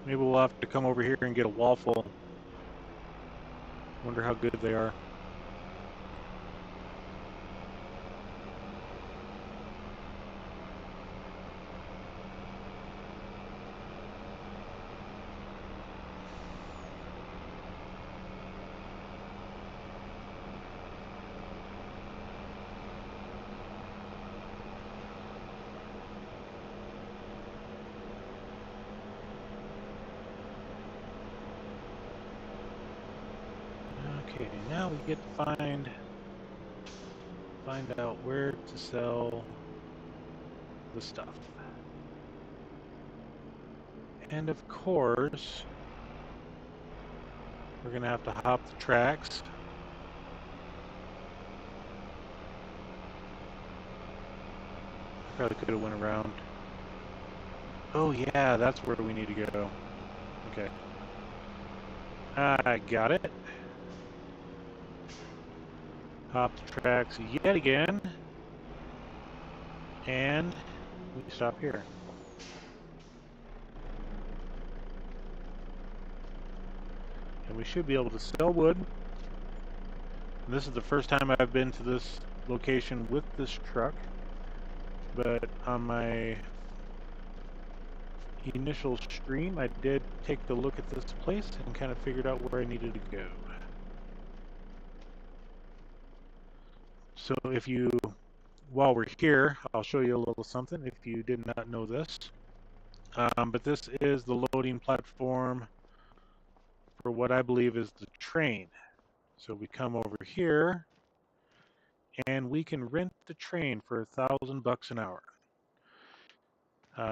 [SPEAKER 1] Maybe we'll have to come over here and get a waffle. Wonder how good they are. Okay, now we get to find out where to sell the stuff. And of course, we're gonna have to hop the tracks. I probably could have went around. Oh yeah, that's where we need to go. Okay. I got it. Hop the tracks yet again. And we stop here. And we should be able to sell wood. And this is the first time I've been to this location with this truck. But on my initial stream, I did take a look at this place and kind of figured out where I needed to go. So if you, while we're here, I'll show you a little something if you did not know this. But this is the loading platform for what I believe is the train. So we come over here and we can rent the train for $1,000 an hour.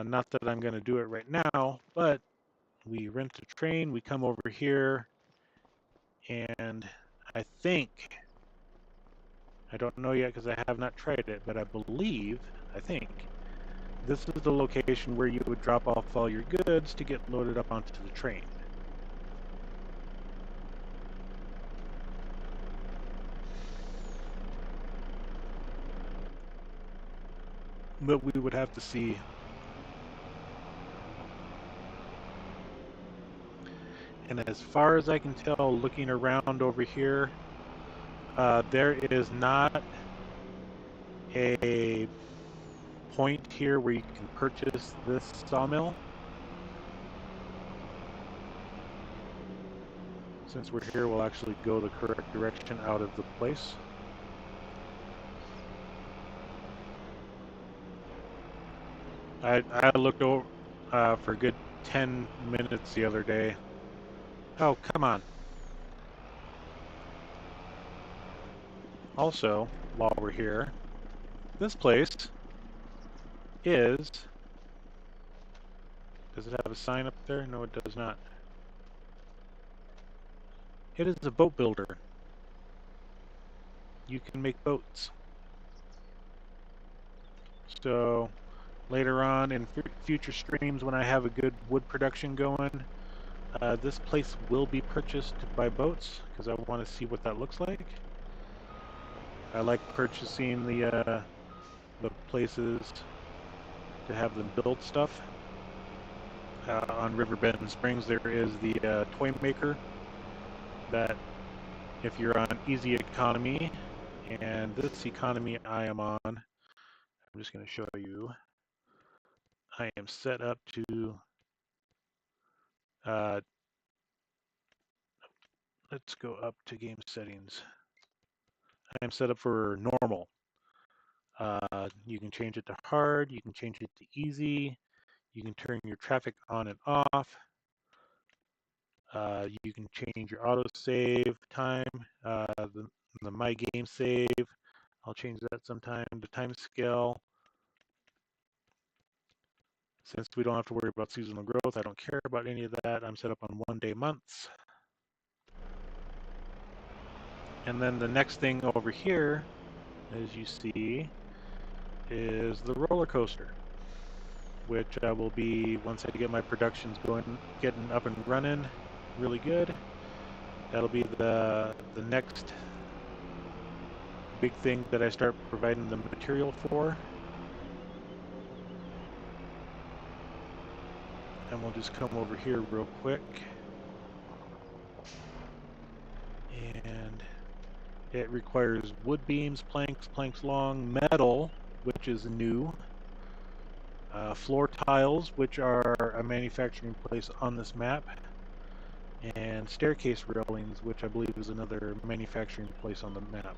[SPEAKER 1] Not that I'm going to do it right now, but we rent the train, we come over here, and I think, I don't know yet because I have not tried it, but I think, this is the location where you would drop off all your goods to get loaded up onto the train. But we would have to see. And as far as I can tell, looking around over here, there is not a point here where you can purchase this sawmill. Since we're here, we'll actually go the correct direction out of the place. I looked over for a good 10 minutes the other day. Oh, come on. Also, while we're here, this place is... Does it have a sign up there? No, it does not. It is a boat builder. You can make boats. So later on in future streams when I have a good wood production going, this place will be purchased by boats because I want to see what that looks like. I like purchasing the places to have them build stuff. On Riverbend Springs, there is the toy maker that if you're on easy economy, and this economy I am on, I'm just going to show you. I am set up to, let's go up to game settings. I am set up for normal. You can change it to hard, you can change it to easy, you can turn your traffic on and off. You can change your auto save time, the my game save. I'll change that sometime. The time scale. Since we don't have to worry about seasonal growth, I don't care about any of that. I'm set up on 1-day months. And then the next thing over here, as you see, is the roller coaster, which will be, once I get my productions going, getting up and running really good, that'll be the next big thing that I start providing the material for. And we'll just come over here real quick. And it requires wood beams, planks long, metal, which is new, floor tiles, which are a manufacturing place on this map, and staircase railings, which I believe is another manufacturing place on the map.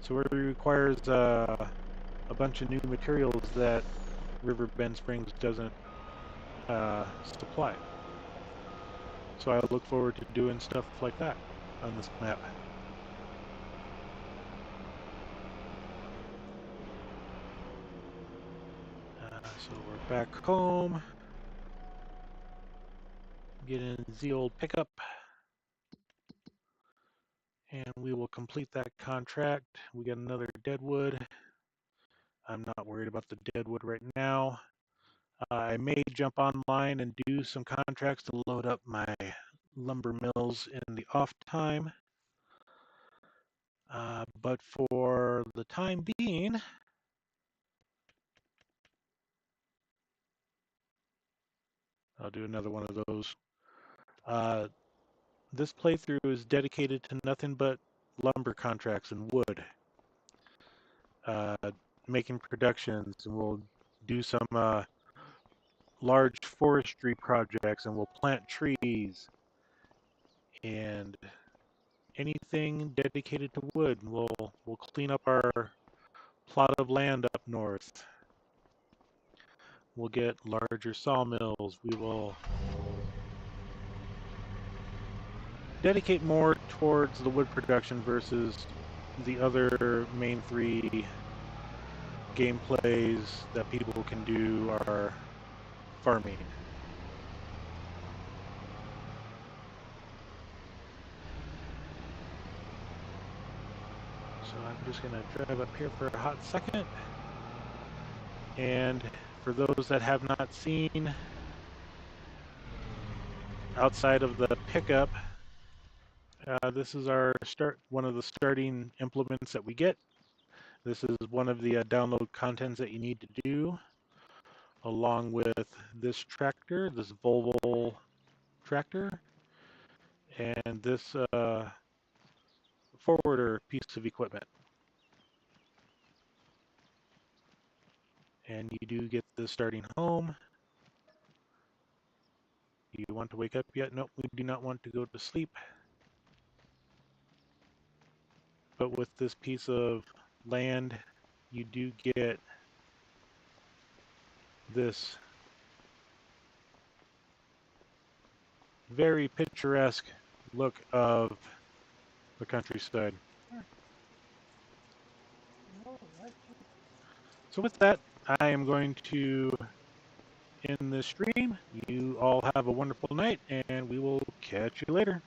[SPEAKER 1] So it requires a bunch of new materials that Riverbend Springs doesn't supply. So I look forward to doing stuff like that on this map. So we're back home, getting the old pickup, and we will complete that contract. We got another deadwood. I'm not worried about the deadwood right now. I may jump online and do some contracts to load up my lumber mills in the off time. But for the time being, I'll do another one of those. This playthrough is dedicated to nothing but lumber contracts and wood. Making productions, and we'll do some large forestry projects, and we'll plant trees, and anything dedicated to wood. We'll clean up our plot of land up north. We'll get larger sawmills. We will dedicate more towards the wood production versus the other main three gameplays that people can do are farming. So I'm just going to drive up here for a hot second. And for those that have not seen, outside of the pickup, this is our one of the starting implements that we get. This is one of the download contents that you need to do, along with this tractor, this Volvo tractor, and this forwarder piece of equipment. And you do get the starting home. You want to wake up yet? Nope, we do not want to go to sleep. But with this piece of land, you do get this very picturesque look of the countryside. So with that, I am going to end this stream. You all have a wonderful night, and we will catch you later.